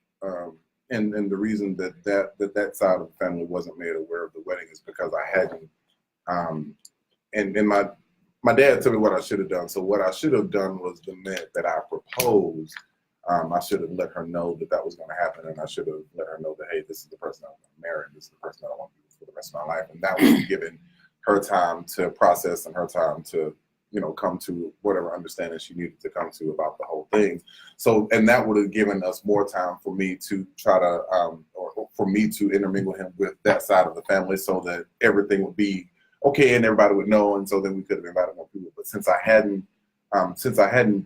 and the reason that side of the family wasn't made aware of the wedding is because I hadn't, and my dad told me what I should have done. So what I should have done was the minute that I proposed, I should have let her know that was going to happen, and I should have let her know that, hey, this is the person I want to marry, this is the person I want to be with for the rest of my life, and that would have given her time to process and her time to come to whatever understanding she needed to come to about the whole thing. So, and that would have given us more time for me to try to, or for me to intermingle him with that side of the family so that everything would be okay and everybody would know. And so then we could have invited more people. But since I hadn't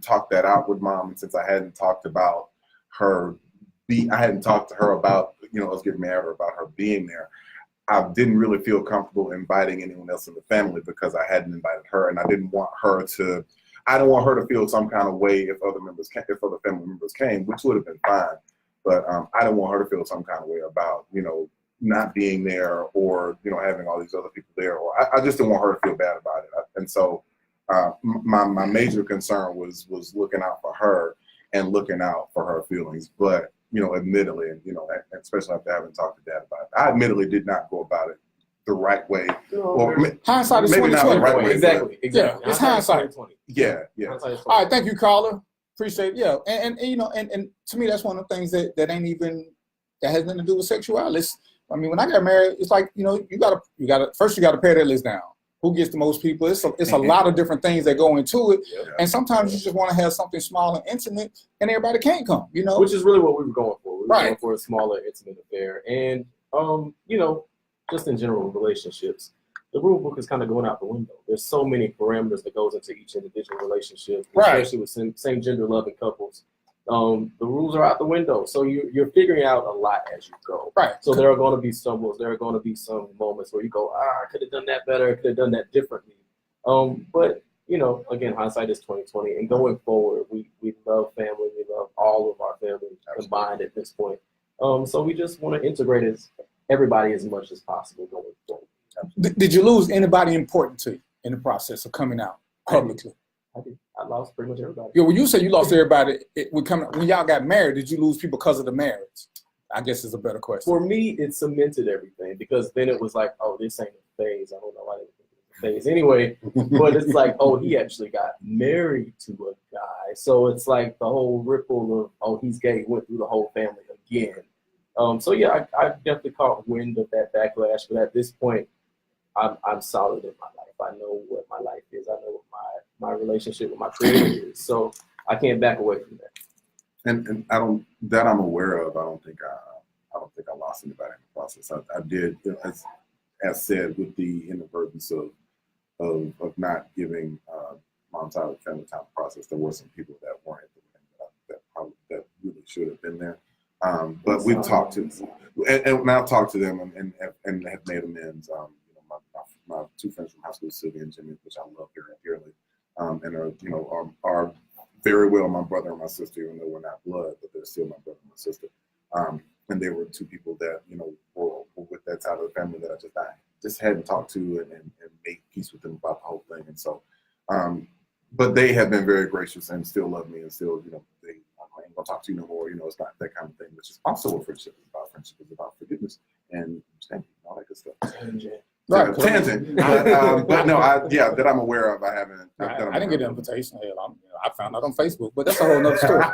talked that out with Mom, and since I hadn't talked about I hadn't talked to her about, us getting married or about her being there, I didn't really feel comfortable inviting anyone else in the family because I hadn't invited her, and I didn't want her to feel some kind of way if other family members came, which would have been fine. But I didn't want her to feel some kind of way about, not being there or, having all these other people there. Or I just didn't want her to feel bad about it. And so my major concern was looking out for her and looking out for her feelings. But, admittedly, and, especially after having talked to Dad about it, I admittedly did not go about it the right way. Well, hindsight is maybe not the 20/20. right way. Exactly. Yeah, it's hindsight. Yeah. Hindsight is All right, 20/20. thank you, caller. Appreciate it. Yeah, and to me, that's one of the things that has nothing to do with sexuality. When I got married, it's like you gotta first pare that list down. Who gets the most people? It's a lot of different things that go into it, and sometimes you just want to have something small and intimate, and everybody can't come. Which is really what we were going for. We were Right. going for a smaller, intimate affair, and just in general relationships, the rule book is kind of going out the window. There's so many parameters that goes into each individual relationship, Right. especially with same gender loving couples. The rules are out the window, so you're figuring out a lot as you go. Right. So there are going to be stumbles. There are going to be some moments where you go, I could have done that better. I could have done that differently. But again, hindsight is 20/20. And going forward, we love family. We love all of our family combined at this point. So we just want to integrate everybody as much as possible going forward. Did you lose anybody important to you in the process of coming out publicly? I lost pretty much everybody. Yeah, when you say you lost everybody, when y'all got married, did you lose people because of the marriage? I guess is a better question. For me, it cemented everything because then it was like, oh, this ain't a phase. I don't know why they think it's a phase anyway. But it's like, oh, he actually got married to a guy. So it's like the whole ripple of, oh, he's gay, went through the whole family again. So yeah, I definitely caught wind of that backlash. But at this point, I'm solid in my life. I know what my life is. I know what my relationship with my Creator is. So I can't back away from that. And I'm aware of. I don't think I lost anybody in the process. I did, as said, with the inadvertence of not giving Mom Tyler family time to process. There were some people that weren't at the wedding that really should have been there. But we've talked to them, and I've talked to them and have made amends. My two friends from high school, Sylvia and Jimmy, which I love very dearly, and are very well my brother and my sister, even though we're not blood, but they're still my brother and my sister. And they were two people that were with that side of the family that I just hadn't talked to and made peace with them about the whole thing. And so, but they have been very gracious and still love me and still, I ain't gonna talk to you no more. It's not that kind of thing, which is also what friendship is about. Friendship is about forgiveness and thank you, all that good stuff. Right. Tangent. But no, that I'm aware of. I haven't. I didn't get the invitation. Hell, I found out on Facebook, but that's a whole nother story.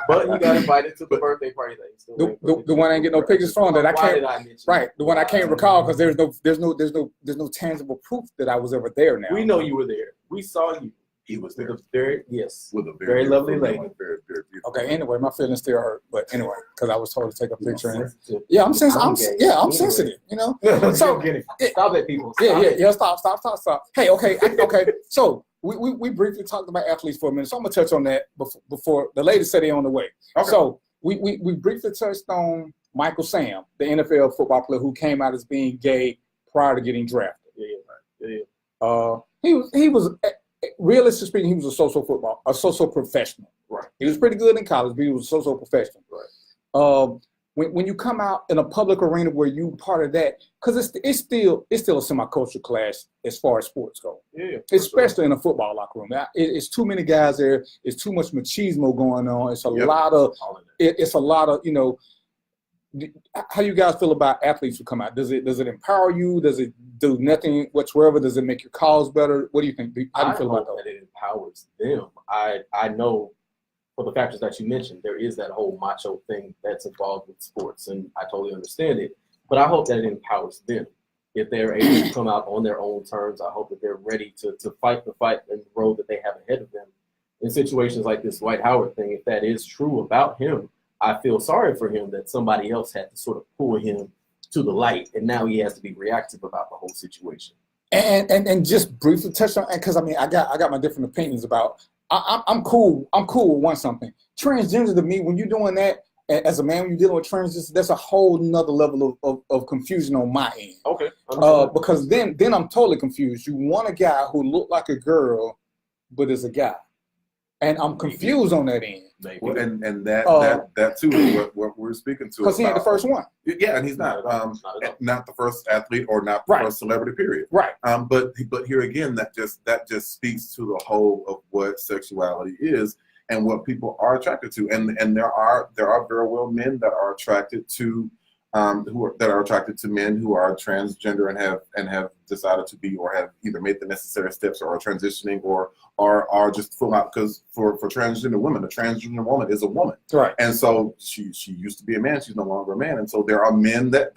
But you got invited to the birthday party that you still The one I ain't get no pictures from that I Why can't. did I mention Right, that? the one I can't recall because there's no tangible proof that I was ever there. Now We know you were there. We saw you. He was With there a very with a very lovely lady. Very, very beautiful. Okay. Anyway, my feelings still hurt, but anyway, because I was told to take a picture. And sensitive. yeah, I'm sensitive. I'm Anyway. sensitive. So stop it, people. Yeah. Stop. Hey, okay. So we briefly talked about athletes for a minute. So I'm gonna touch on that before the lady said they're on the way. Okay. So we briefly touched on Michael Sam, the NFL football player who came out as being gay prior to getting drafted. Yeah. He was realistically speaking, he was a social professional. Right. He was pretty good in college, but he was a social professional. Right. When you come out in a public arena where you part of that, because it's still a semi-culture clash as far as sports go. Yeah. Especially in a football locker room. It's too many guys there. It's too much machismo going on. It's a lot of. It's a lot of How do you guys feel about athletes who come out? Does it empower you? Does it do nothing whatsoever? Does it make your cause better? What do you think? How do you feel about that? It empowers them. I know for the factors that you mentioned, there is that whole macho thing that's involved with sports, and I totally understand it. But I hope that it empowers them. if they're able to come out on their own terms, I hope that they're ready to fight the fight and the road that they have ahead of them. In situations like this Dwight Howard thing, if that is true about him, I feel sorry for him that somebody else had to sort of pull him to the light, and now he has to be reactive about the whole situation. And just briefly touch on, because I mean, I got my different opinions about. I'm cool with one something. Transgender to me, when you're doing that as a man, when you're dealing with transgender, that's a whole nother level of confusion on my end. Okay. Because then I'm totally confused. You want a guy who looked like a girl, but is a guy, and I'm confused on that end. Maybe. Well, and that too is what we're speaking to. Because he ain't the first one. Yeah, and he's not. Not the first athlete or not the Right. first celebrity. Period. Right. But here again, that just speaks to the whole of what sexuality is and what people are attracted to. And there are very well men that are attracted to that are attracted to men who are transgender and have decided to be or have either made the necessary steps or are transitioning or are just full out, because for transgender women, a transgender woman is a woman. Right. And so she used to be a man, she's no longer a man. And so there are men that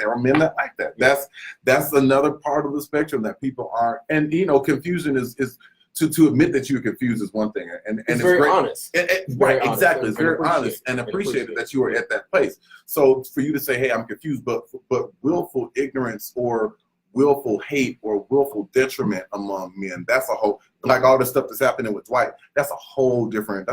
like that. That's another part of the spectrum that people aren't, and confusion is to admit that you're confused is one thing, and It's it's very great. honest. Right, honest exactly. and It's very appreciate honest and it. appreciate that you are at that place. So for you to say, "Hey, I'm confused," but willful ignorance or willful hate or willful detriment among men, that's a whole, like all the stuff that's happening with Dwight, that's a whole different thing.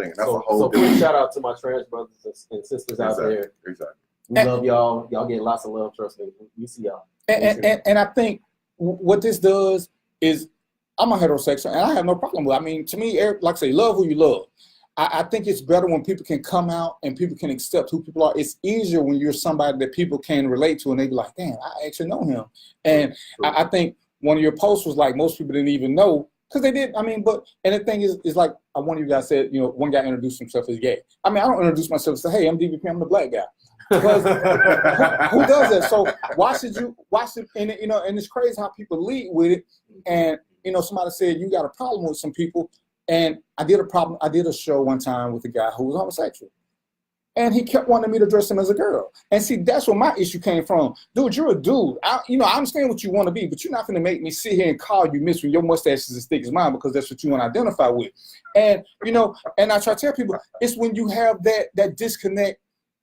And that's a whole so different. quick shout out to my trans brothers and sisters out there. Exactly. We love y'all. Y'all get lots of love. Trust me. We see y'all. And I think what this does is, I'm a heterosexual, and I have no problem with it. I mean, to me, like I say, love who you love. I think it's better when people can come out and people can accept who people are. It's easier when you're somebody that people can relate to, and they be like, damn, I actually know him. And I think one of your posts was like, most people didn't even know, because they did. I mean, and the thing is like one of you guys said, one guy introduced himself as gay. I mean, I don't introduce myself and say, hey, I'm DVP, I'm the black guy. Because who does that? So why should you? And it's crazy how people lead with it. And somebody said you got a problem with some people, and I did a show one time with a guy who was homosexual, and he kept wanting me to dress him as a girl. And see, that's where my issue came from. Dude, you're a dude. I understand what you want to be, but you're not going to make me sit here and call you miss when your mustache is as thick as mine, because that's what you want to identify with. And and I try to tell people, it's when you have that disconnect.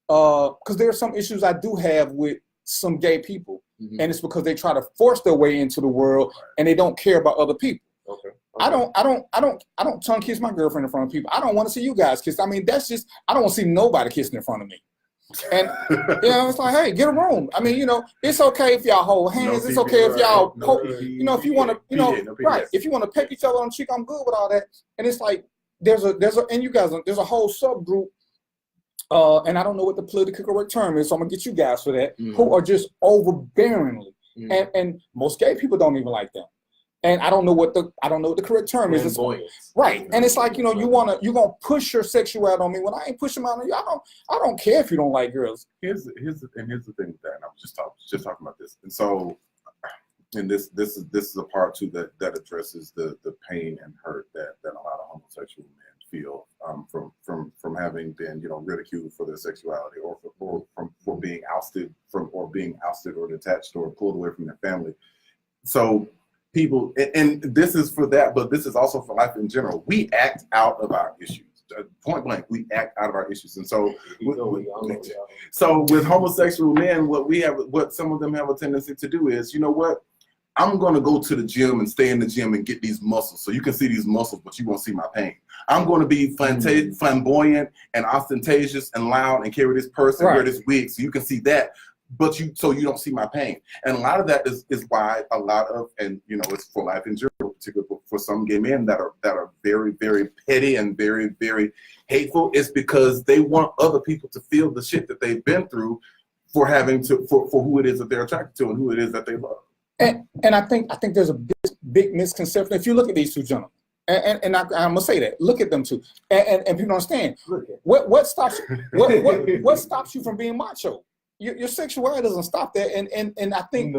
Because there are some issues I do have with some gay people, and it's because they try to force their way into the world and they don't care about other people. Okay. I don't tongue kiss my girlfriend in front of people. I don't want to see you guys kiss. I mean, that's just, I don't want to see nobody kissing in front of me. And it's like, hey, get a room. I mean, it's okay if y'all hold hands. It's okay if y'all poke. If you want to, right? If you want to peck each other on the cheek, I'm good with all that. And it's like there's a whole subgroup. And I don't know what the politically correct term is, so I'm gonna get you guys for that, who are just overbearingly, and most gay people don't even like them. And I don't know what the correct term is. Right. And it's like, you're gonna push your sexuality on me when I ain't pushing mine on you. I don't care if you don't like girls. Here's the thing with that, and I was just talking about this. And so, and this is a part too that addresses the pain and hurt that a lot of homosexual men feel from having been ridiculed for their sexuality, or for being ousted or detached or pulled away from their family. So people, and this is for that, but this is also for life in general. We act out of our issues. Point blank, we act out of our issues. And so with homosexual men, what some of them have a tendency to do is, I'm going to go to the gym and stay in the gym and get these muscles, so you can see these muscles, but you won't see my pain. I'm going to be flamboyant and ostentatious and loud and carry this purse and wear this wig, so you can see that, but you don't see my pain. And a lot of that is why a lot of, and it's for life in general, particularly for some gay men that are very, very petty and very, very hateful. It's because they want other people to feel the shit that they've been through for who it is that they're attracted to and who it is that they love. And I think there's a big misconception. If you look at these two gentlemen, and I'm gonna say that, look at them two, and people don't understand what stops what stops you from being macho. Your sexuality doesn't stop that, and I think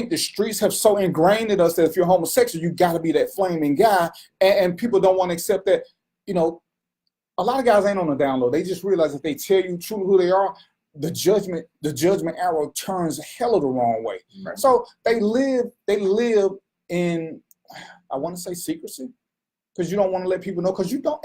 the streets have so ingrained in us that if you're homosexual, you got to be that flaming guy, and people don't want to accept that. A lot of guys ain't on the down low. They just realize if they tell you truly who they are, the judgment arrow turns hella the wrong way. Right. So they live in, I want to say, secrecy, because you don't want to let people know, because we don't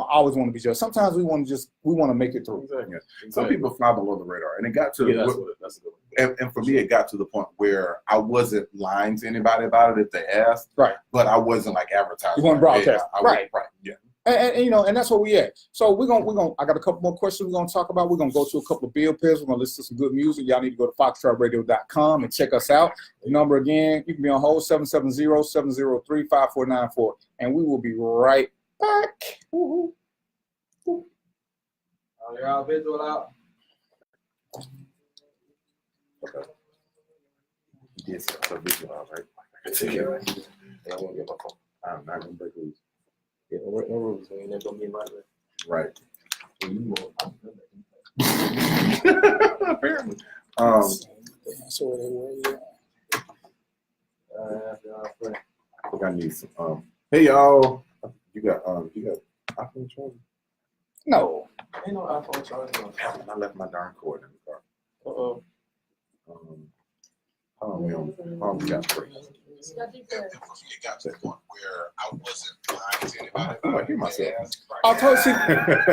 always want to be judged. Sometimes we want to make it through. Exactly. Some people fly below the radar, and it got to That's a good one. and for me, it got to the point where I wasn't lying to anybody about it if they asked, Right. but I wasn't like advertising. You weren't like, broadcast. I Right. right, yeah. And you know, and that's where we at. So we're gonna I got a couple more questions we're gonna talk about. We're gonna go to a couple of bill pairs. We're gonna listen to some good music. Y'all need to go to foxtrotradio.com and check us out. The number again, you can be on hold 770-703-5494. And we will be right back. Woo-hoo. Y'all visual out. Yes, so visual, right? I take it. I won't get my phone. I'm not gonna break loose. Yeah, no rules. We ain't never gonna be invited. Right. You Apparently. That's where they were, yeah. I think I need some. Hey y'all, you got iPhone charger? No. Ain't no iPhone charger. I left my darn cord in the car. Uh-oh. We got three. It's got deep there. It got to the point where I wasn't lying to anybody. I hear myself. I told you.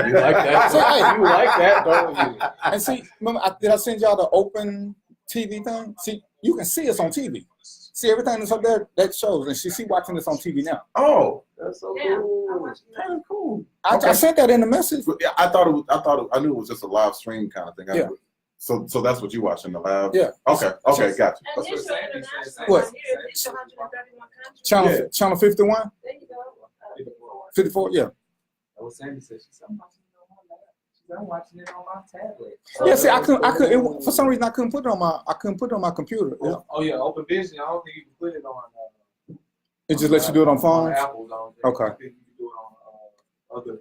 You like that? So, hey. You like that, don't you? And see, remember, did I send y'all the open TV thing? See, you can see us on TV. See everything that's up there that shows, and she watching this on TV now. Oh, That's so Yeah, I cool. watched that. kind of cool. I sent that in the message. Yeah, I knew it was just a live stream kind of thing. Yeah. So that's what you watching the live? Yeah. Okay, gotcha. And That's here's what your Sandy international said. What? one here. It's 131 countries. Channel 51, There you go. 54, yeah. That was Sandy said. She said, I'm watching it on my lap. She said, I'm watching it on my tablet. Yeah, see, I couldn't, for some reason I couldn't put it on my computer. Yeah. Oh yeah, Open Vision. I don't think you can put it on. It just lets you do it on phones? Apple, don't think. Okay. I think you can do it on other.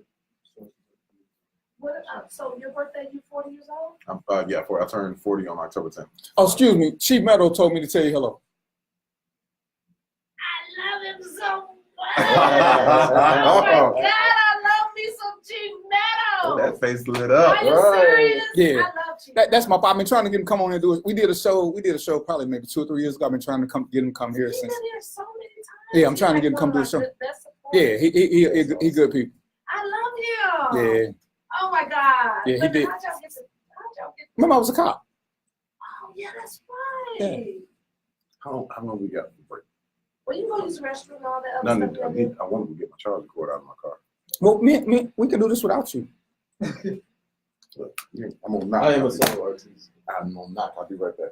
What, so your birthday, you 40 years old? I turned 40 on October 10th. Oh, excuse me. Chief Meadow told me to tell you hello. I love him so much. Oh my God, I love me some Chief Meadow. That face lit up. Are you serious? Yeah. I love Chief That's my. I've been trying to get him to come on and do it. We did a show probably maybe 2 or 3 years ago. I've been trying to get him to come here He's been since. here so many times. Yeah, I'm trying to He's get him like come do one the show. of my best supporters. Yeah, he good people. I love him. Yeah. Oh my God. Yeah, he Look, did. how'd y'all get? Remember, I was a cop. Oh yeah, that's right. How long we got? Well, you go use the restroom and all that other stuff. I wanted to get my charger cord out of my car. Well, we can do this without you. Look, I'm gonna knock. I am a solo artist. I'm gonna knock. I'll be right back.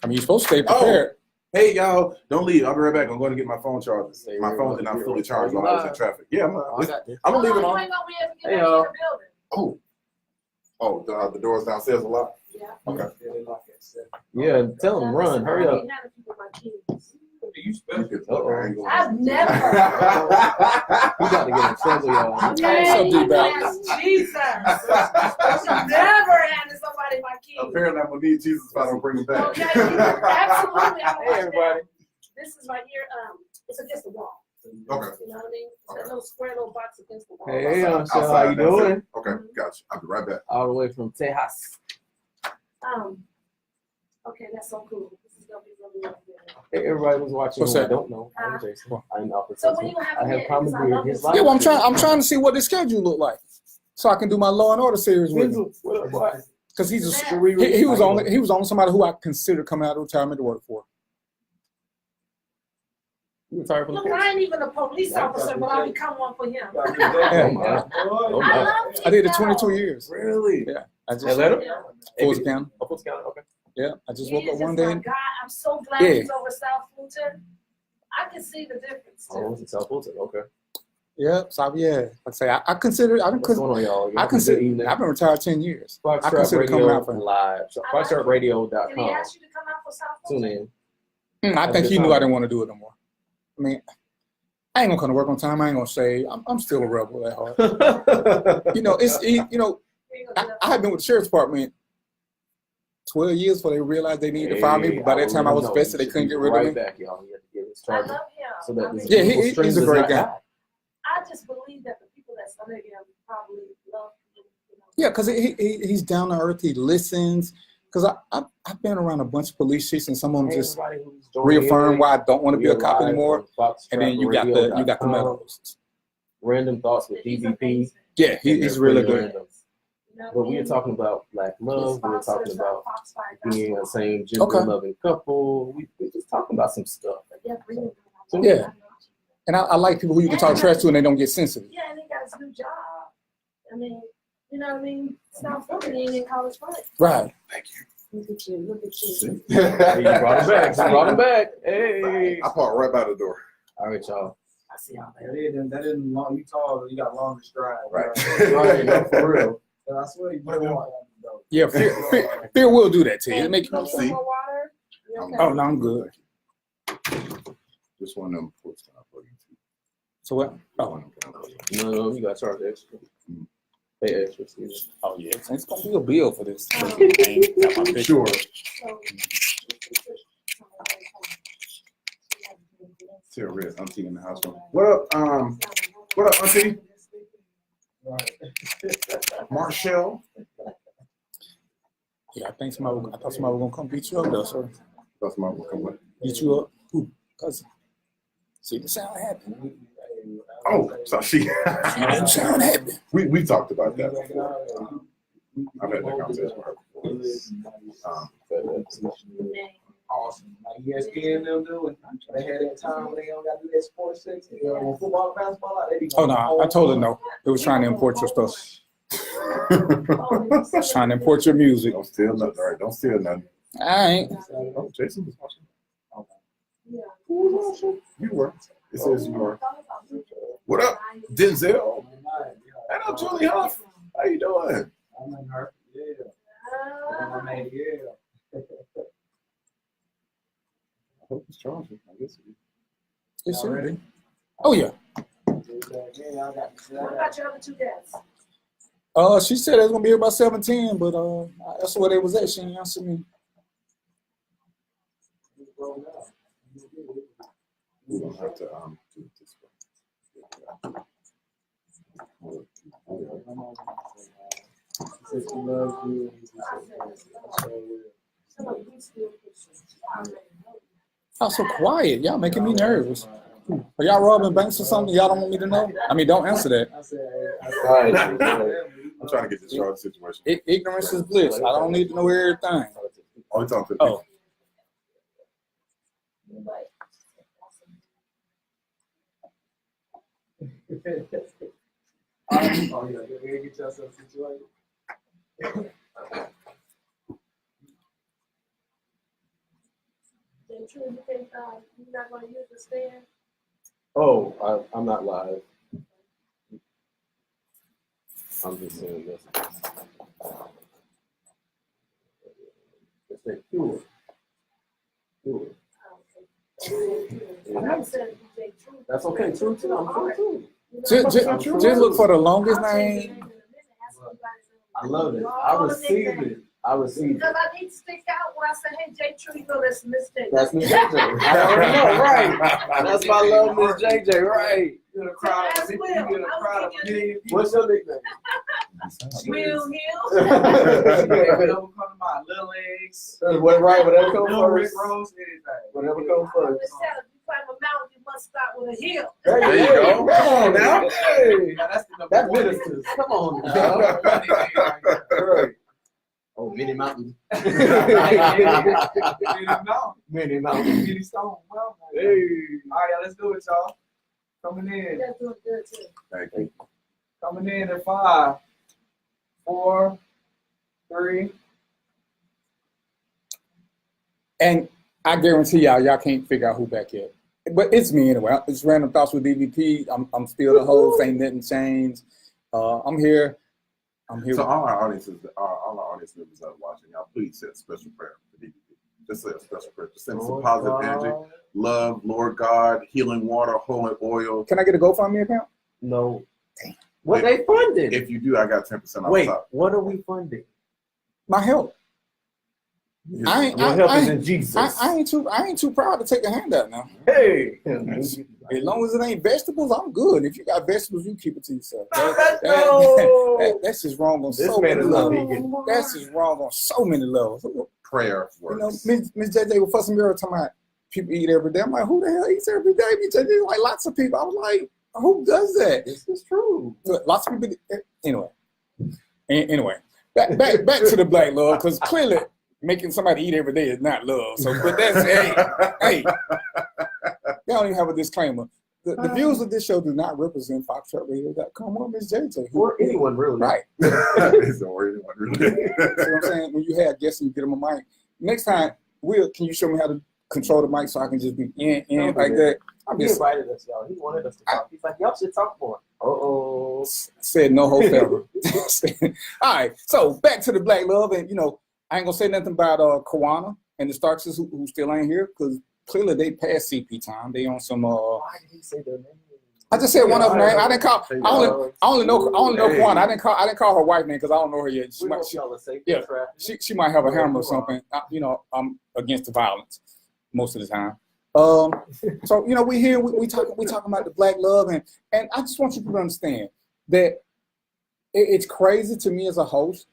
I mean, you're supposed to stay prepared. Hey y'all, don't leave. I'll be right back. I'm going to get my phone charged. Stay My right phone on did not here. fully charge Oh, while I was you in traffic. Yeah, I'm I got this. gonna leave it You on. ain't gonna be able to get Hey, back in y'all. the building. The doors downstairs a lot. Yeah. Okay. Yeah, they lock it. So, Yeah, tell him run. Hurry up. you special. I've never. We got to get in trouble, y'all. Okay, So deep out. yes, Jesus. I've never handed somebody my keys. Apparently, I'm gonna need Jesus if I don't bring him back. Okay, absolutely. I Hey, everybody. This is right here. It's against the wall. Okay. You know what I mean? It's Okay. that little square little box against the wall. Hey, Outside, how you that's doing? it. Okay, gotcha. I'll be right back. All the way from Texas. Okay, that's so cool. This is gonna be really, really good. Hey, everybody who's watching What's who I that? don't know. I'm Jason. I'm Alfred. So when you gonna have I a have kid? Common Because I Beard. love His this. life. Yeah, well, I'm trying to see what the schedule look like, so I can do my Law and Order series with him. What up, boy? Because he Yeah. was only somebody who I consider coming out of retirement to work for. You retired from the Look, force? I ain't even a police officer, but I'll become one for him. Oh, my. Oh, I my. love I did it Chief 22 Meadow. years. Really? Yeah, I just Atlanta? Yeah. Fulton County. Oh, Fulton County, okay. Yeah, I just He woke is up one just day. my God. I'm so glad Yeah. he's over South Fulton. I can see the difference Oh, too. it's in South Fulton, okay. Yeah, so yeah, like I say, I consider, I What's going on, y'all? I consider, I've been retired 10 years. I Foxtrot consider coming Radio out for him. live. So I like it. Did he Foxtrotradio.com. ask you to come out for South Tune Fulton? in. I think he knew I didn't want to do it no more. I mean, I ain't gonna come to work on time. I ain't gonna say I'm still a rebel at heart. You know, I had been with the sheriff's department 12 years before they realized they needed to fire me. But by that time I was vested, they couldn't get rid of me. Back, y'all. You have to get his I charger. love him. So that I mean, Yeah, he's a great guy. I just believe that the people that study him probably love him. You know, Yeah, because he's down to earth. He listens. Because I've been around a bunch of police chiefs, and some of them just reaffirm why I don't want to be a cop anymore. And then you got the medals. Random Thoughts with DVP. Yeah, he's really good. Random. But we were talking about black love. We were talking about being a same gender loving couple. We just talking about some stuff. So, Yeah. And I like people who you can talk trash to and they don't get sensitive. Yeah, and he got a new job. I mean, you know what I mean? It's not funny, he ain't in college play. Right. Look at you, look at you. Hey, you brought him back. You brought him back. Hey. I parked right by the door. All right, y'all. I see how That isn't long. You tall, you got longer stride. Right. Right, no, for real. And I swear you do want though. Yeah, fear will do that to you. It make you some more water? You okay? Oh, no, I'm good. Just one of them quotes that I put you to. So what? Oh, No, you got to charge extra. Pay extra. oh yeah. It's going to be a bill for this. Sure. Sarah Red's auntie in the house. What up, auntie? Right. Marshall. Yeah, I thought somebody was going to come beat you up though, sir. That's my book. Beat you up. Who? Cousin. See, the sound happy. Oh, so she. The sound happy. We talked about that before. I've had that conversation with her before. Awesome. Like ESPN them doing. They had that time when they don't got to do that sports section. When football, basketball, they be Oh, no, I told her no. It was trying to import your stuff. It's trying to import your music. Don't steal nothing. All right, don't steal nothing. I ain't. Oh, Jason was watching. You were. It says you were. What up, Denzel? Hey, up, Julie Huff. How you doing? I'm in her. Yeah. Yeah. I hope it's charging. I guess it is. It should be. Oh, yeah. What about your other two guests? She said it was going to be here about 7:10, but that's where they was at. She didn't answer me. We're gonna have to do it this Says she loves you. Y'all so quiet. Y'all making me nervous. Are y'all robbing banks or something? Y'all don't want me to know? I mean, don't answer that. I'm trying to get this charge situation. Ignorance is bliss. I don't need to know everything. Oh, it's on to Oh. Oh yeah, get yourself situated. Then true, you think you're not going to use the stand? Oh, I'm not live. I'm just saying this. Let's say pure. That's okay. True too. I'm true too. Just look for the longest name. I love it. I receive it. Because I need to stick out when I say, hey, J. True, you know that's a mistake. That's Miss JJ. I already know, right? That's my love, Miss JJ, right? You're in a crowd of people. You're in a crowd of million people. What's your nickname? Will Hill. Whatever come to mind, Little Legs. What right? Whatever comes Little Rick first. Rose, anything. Whatever comes first. You climb a mountain, you must start with a hill. There you go. Come on now. Hey, Now, that's the number that one. ministers. Come on That's now. the number one thing right there. Right. Oh, Mini Mountain. Get him out. Mini Mountain. Get him stone. Well, Hey. all right, let's do it, y'all. Coming in. That's doing good too. Thank you. Coming in at 5, 4, 3. And I guarantee y'all can't figure out who back yet. But it's me anyway. It's Random Thoughts with DVP. I'm still the host. Ain't nothing changed. I'm here. So all our audience members that are watching, y'all please say a special prayer for DVP. Just say a special prayer. Just send some positive energy, love, Lord God, healing water, holy oil. Can I get a GoFundMe account? No. What they funded? If you do, I got 10% off Wait, top. what are we funding? My help. I ain't Your help is in Jesus. I ain't too proud to take a handout now. Hey. As long as it ain't vegetables, I'm good. If you got vegetables, you keep it to yourself. That's just wrong on This so man many is not levels. vegan. That's just wrong on so many levels. Prayer You know, works. Miss JJ was fussing me out talking about people eat every day. I'm like, who the hell eats every day? Miss JJ, like lots of people. I was like, who does that? This is true. Lots of people. Anyway, back to the black love, because clearly making somebody eat every day is not love. So, but that's hey, they don't even have a disclaimer. The views of this show do not represent FoxTrotRadio.com or Miss JJ. Or anyone really. Right. It's already really. See what I'm saying? When you have guests and you get them a mic, next time, can you show me how to control the mic so I can just be in like that? He invited us, y'all. He wanted us to talk. He's like, y'all should talk more. Uh-oh. Said no hope ever. All right, so back to the black love, and I ain't gonna say nothing about Kawana and the Starkses who still ain't here, because clearly they passed CP time. They on some. Why did he say their name? I just said one of them name. I didn't call. I only know Kawana. I didn't call her wife name because I don't know her yet. She might have a hammer or something. I'm against the violence most of the time. So we here we talking about the black love, and I just want you to understand that it's crazy to me as a host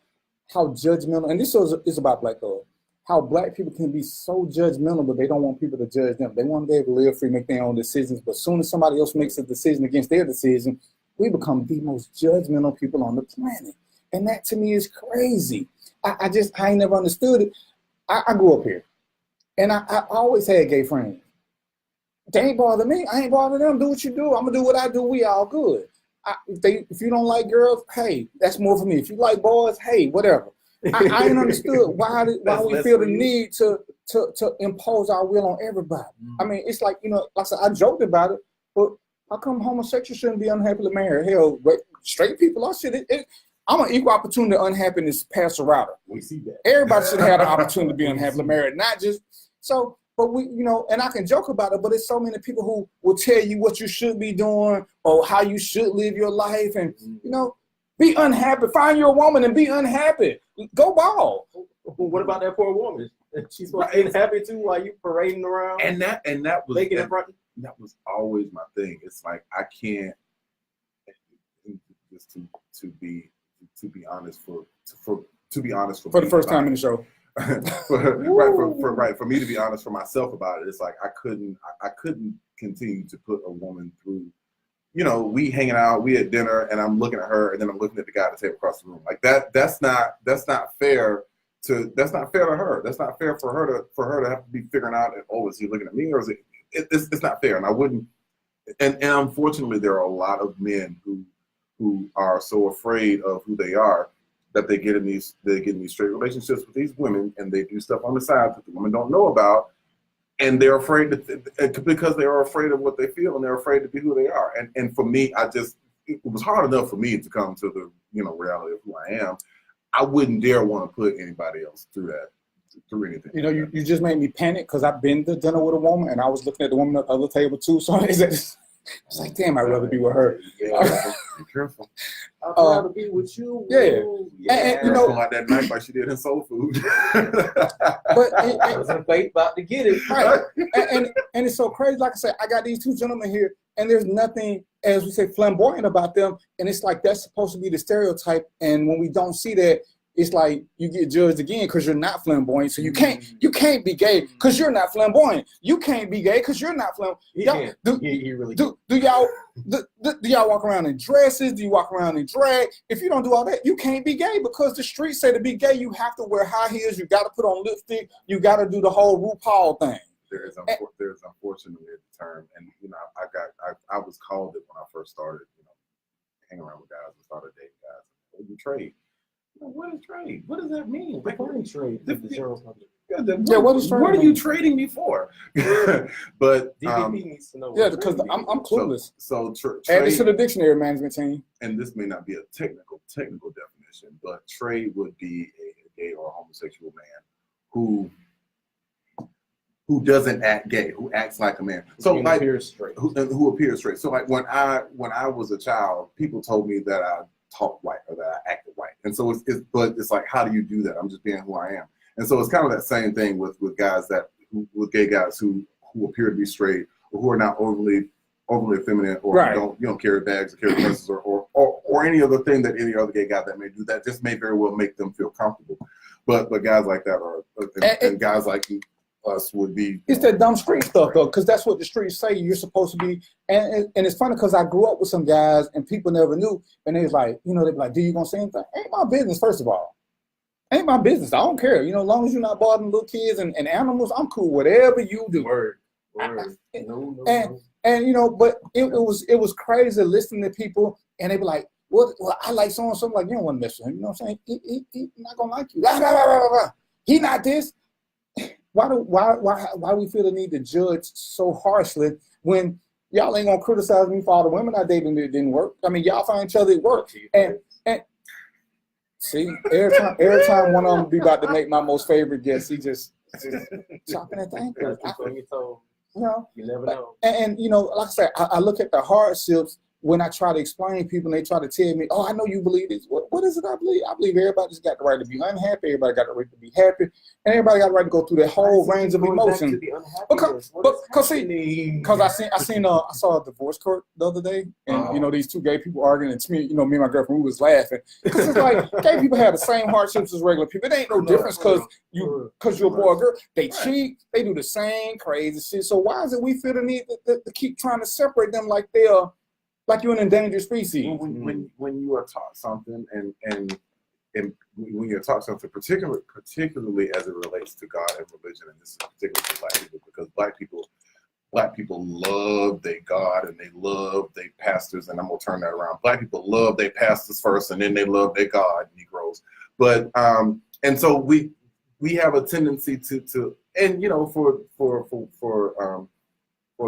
how judgmental, and this is about black love, how black people can be so judgmental, but they don't want people to judge them. They want to be able to live free, make their own decisions, but as soon as somebody else makes a decision against their decision, we become the most judgmental people on the planet, and that to me is crazy. I ain't never understood it. I grew up here, and I always had gay friends. They ain't bother me. I ain't bother them. Do what you do. I'm gonna do what I do. We all good. If you don't like girls, hey, that's more for me. If you like boys, hey, whatever. I ain't understood why we feel the need to impose our will on everybody. I mean, it's like like I said, I joked about it, but how come homosexuals shouldn't be unhappily married? Hell, straight people, I'm an equal opportunity unhappiness passer router. We see that. Everybody should have the opportunity to be unhappily married, not just so. But we, and I can joke about it, but there's so many people who will tell you what you should be doing or how you should live your life, and be unhappy. Find your woman and be unhappy. Go ball. What about that poor woman? She's supposed to be happy too while you parading around. And that was making in front. That was always my thing. It's like I can't just to be honest for the first time in the show. For me to be honest for myself about it, it's like I couldn't continue to put a woman through. We hanging out, we at dinner, and I'm looking at her, and then I'm looking at the guy at the table across the room. Like that's not fair to her. That's not fair for her to have to be figuring out, is he looking at me, or is it's not fair. And I wouldn't. And unfortunately, there are a lot of men who are so afraid of who they are that they get in these straight relationships with these women, and they do stuff on the side that the women don't know about, and they're afraid because they are afraid of what they feel, and they're afraid to be who they are. And for me, it was hard enough for me to come to the reality of who I am. I wouldn't dare want to put anybody else through anything. You just made me panic because I've been to dinner with a woman, and I was looking at the woman at the other table too. So it's like, damn, I'd rather be with her. Yeah, be careful. I'd rather be with you. Yeah. And like that night like she did in Soul Food. But I was in faith about to get it. Right. and it's so crazy. Like I said, I got these two gentlemen here, and there's nothing, as we say, flamboyant about them. And it's like that's supposed to be the stereotype. And when we don't see that, it's like you get judged again because you're not flamboyant. So you can't be gay because you're not flamboyant. You can't be gay because you're not flamboyant. He really do y'all walk around in dresses? Do you walk around in drag? If you don't do all that, you can't be gay because the streets say to be gay, you have to wear high heels. You got to put on lipstick. You got to do the whole RuPaul thing. There's unfortunately a term, and I was called it when I first started, hanging around with guys and started dating guys. Well, you trade. What is trade? What does that mean? Define trade. What is trade? What are you trading me for? But DDP needs to know. Yeah, because I'm clueless. So add trade, this to the dictionary management team. and this may not be a technical definition, but trade would be a gay or homosexual man who doesn't act gay, who acts like a man. So like appears straight. Who appears straight. So like when I was a child, people told me that I talked white or that I acted white. And so it's like, how do you do that? I'm just being who I am. And so it's kind of that same thing with guys with gay guys who appear to be straight or who are not overly overly effeminate, or Right. you don't carry bags or carry purses or any other thing that any other gay guy that may do. That just may very well make them feel comfortable. But guys like that are and guys like us would be. It's that dumb street stuff though, because that's what the streets say you're supposed to be. And it's funny because I grew up with some guys and people never knew, and they was like, you know, they be like, "Do you gonna say anything?" Ain't my business, first of all. Ain't my business. I don't care. You know, as long as you're not bothering little kids and animals, I'm cool. Whatever you do. Word. No. And you know, but it was crazy listening to people, and they be like, "Well, I like so and so." I'm like, you don't want to mess with him. You know what I'm saying? He not gonna like you. Blah, blah, blah, blah, blah. He not this. Why we feel the need to judge so harshly when y'all ain't gonna criticize me for all the women I dated that didn't work? I mean, y'all find each other at work, and see, every time one of them be about to make my most favorite guest, he just chopping at the ankle. You know, you never know. And you know, like I said, I look at the hardships when I try to explain to people and they try to tell me, "Oh, I know you believe this." What is it I believe? I believe everybody's got the right to be unhappy. Everybody got the right to be happy, and everybody got the right to go through that whole range of emotions. Because I saw a divorce court the other day, and you know, these two gay people arguing, and me and my girlfriend, we was laughing because it's like gay people have the same hardships as regular people. It ain't no difference because you're a boy or girl. They cheat, they do the same crazy shit. So why is it we feel the need to keep trying to separate them like they're like you're an endangered species? When you are taught something and when you're taught something, particularly as it relates to God and religion, and this is particularly for Black people, because Black people love their God and they love their pastors, and I'm gonna turn that around. Black people love their pastors first, and then they love their God, Negroes. But and so we have a tendency to and you know for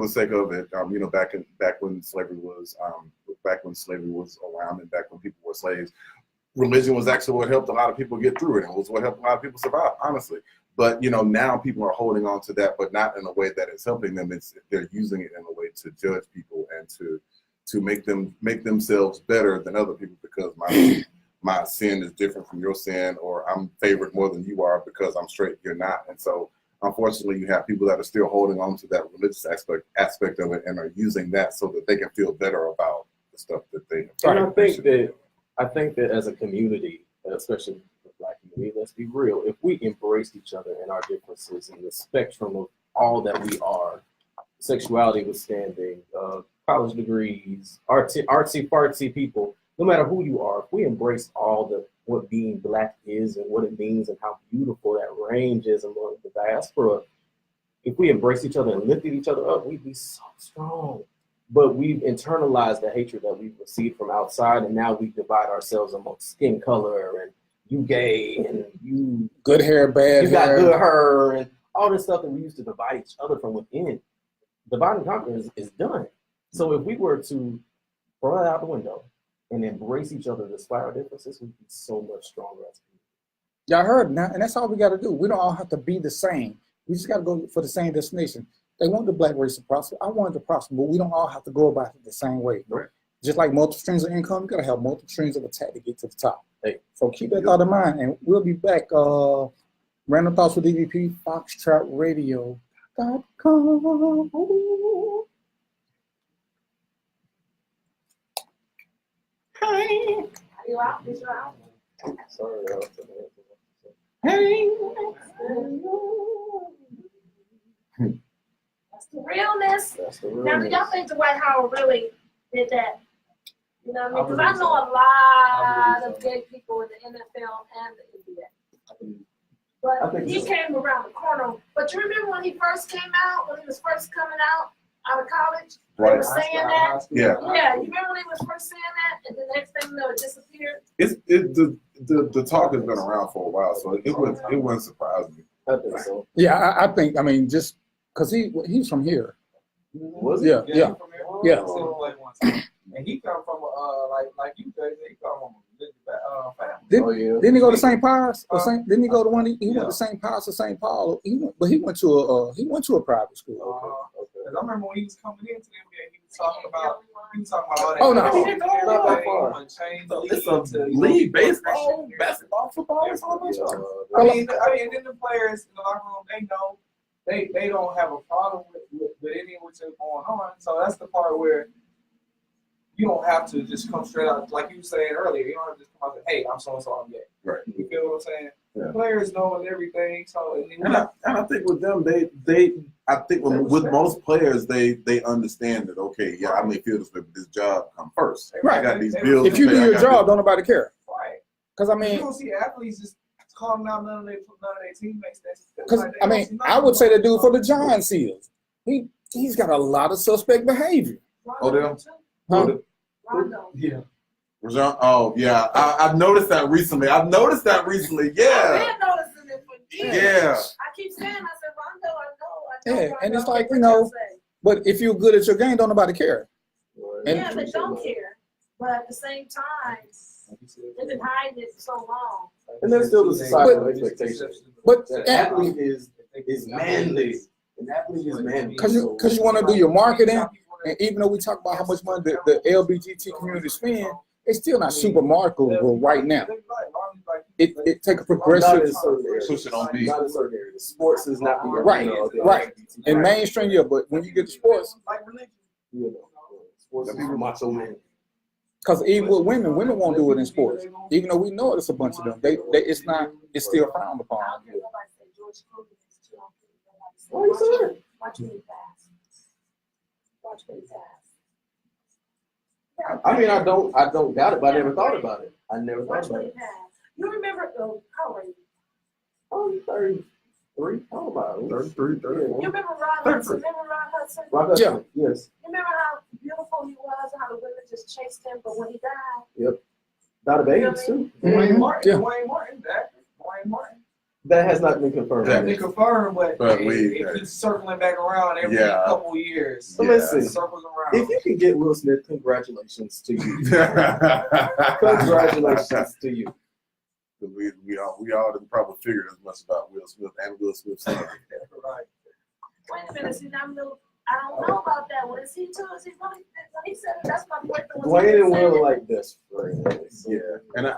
the sake of it, you know, back when slavery was around and back when people were slaves, religion was actually what helped a lot of people get through it, and was what helped a lot of people survive, honestly. But you know, now people are holding on to that, but not in a way that is helping them. They're using it in a way to judge people and to make themselves better than other people because my sin is different from your sin, or I'm favored more than you are because I'm straight, you're not. And so unfortunately, you have people that are still holding on to that religious aspect of it and are using that so that they can feel better about the stuff that they. And I think that as a community, especially the Black community, let's be real. If we embraced each other and our differences and the spectrum of all that we are, sexuality withstanding, college degrees, artsy fartsy people, no matter who you are, if we embrace what being Black is and what it means and how beautiful that range is among the diaspora, if we embrace each other and lifted each other up, we'd be so strong. But we've internalized the hatred that we've received from outside, and now we divide ourselves amongst skin color and you gay and you good hair, bad you hair. got good hair and all this stuff that we used to divide each other from within. Divide and conquer is done. So if we were to throw that out the window and embrace each other despite our differences, we'd be so much stronger as people. Y'all heard now, and that's all we got to do. We don't all have to be the same. We just got to go for the same destination. They want the Black race to prosper. I want it to prosper, but we don't all have to go about it the same way. Right. Just like multiple streams of income, you got to have multiple streams of attack to get to the top. Hey. So keep that thought in mind, and we'll be back. Random Thoughts with DVP, FoxTrotRadio.com. Hi. Are you out? Is you out? Sorry, Hey. That's the realness. that's the Now, do real. y'all think Dwight Howard really did that? You know what I mean? Because I believe know so. a lot I of believe gay people in the NFL and the NBA. I But think he so. came around the corner. But you remember when he first came out, when he was first coming out of college? They Right. were saying that. Yeah. Yeah, you remember when he was first saying that, and the next thing you know, it disappeared? The talk has been around for a while, so it wouldn't surprise me. I think so. Yeah, I think. I mean, just because he's from here. Was Yeah, yeah. Yeah. And he come from like you, Jay. He come from a family. Didn't he go to St. Paul's? Didn't he go to one? He Yeah. went to St. Paul's or St. Paul. He went to a private school. Because I remember when he was coming into the NBA, he was talking about all that. Oh, no. Not that far. It's a league, baseball, basketball, football, it's all that stuff. I mean, and then the players in the locker room, they know they don't have a problem with any of what's going on. So that's the part where you don't have to just come straight out, like you were saying earlier. You don't have to just come out and say, hey, I'm so-and-so, I'm gay. Right. You feel what I'm saying? Yeah. Players know everything. So And I think with them, I think with most players, they understand that, okay, yeah, I may feel this job come first. Right. I got these bills. If to you pay, do I your got job, don't nobody care. right. Because I You mean, don't see athletes just calling out none of their teammates. because I mean, I would say the dude for the John Seals, he's got a lot of suspect behavior. Odell? Huh? Rondo. Yeah. Oh, yeah. I've noticed that recently. Yeah. I've been noticing it for years. Yeah. I keep saying, I said, Rondo, I know. Yeah, and it's Rondo, like, what you know, y'all say. But if you're good at your game, don't nobody care. And- Yeah, they don't care. But at the same time, they've been hiding it so long. And there's still the societal expectation. But An athlete is manly. An athlete is manly. because you want to do your marketing, and even though we talk about how much money the LBGT community spend, it's still not super marketable right now. It take a Not progressive in certain areas. Push it on me. Not in certain areas. Sports is not the Right, arena of the right. LGBT. in mainstream, yeah. But when you get to sports, You know, sports is macho man. because even with women won't do it in sports. Even though we know it's a bunch of them, it's still frowned upon. I don't hear nobody say George Clooney is too. What are you saying? Watch me fast. Watch me fast. I mean, I don't doubt it, but I never thought about it. I never thought Watch about me it. fast. You remember, how old are you? Oh, you're 33? How about it? 33, You remember Ron Hudson? Remember Ron Hudson? Rock Hudson, yes. You remember how beautiful he was and how the women just chased him, but when he died, Not a baby, too. Dwayne Martin, Yeah. Dwayne Martin, the actor, Dwayne Martin. That has not been confirmed. That been confirmed, but we- it keeps circling back around every Yeah. couple years. So Yeah. listen, It circles around. if you can get Will Smith, congratulations to you. Congratulations to you. we all done probably figured as much about Will Smith and Will Smith's son. Right. wait a minute, see, I'm a little, I don't know about that one. Is he too? Is he really? When he said that's my boyfriend. was he Dwayne and saying Will it? are like best friends. Yeah, and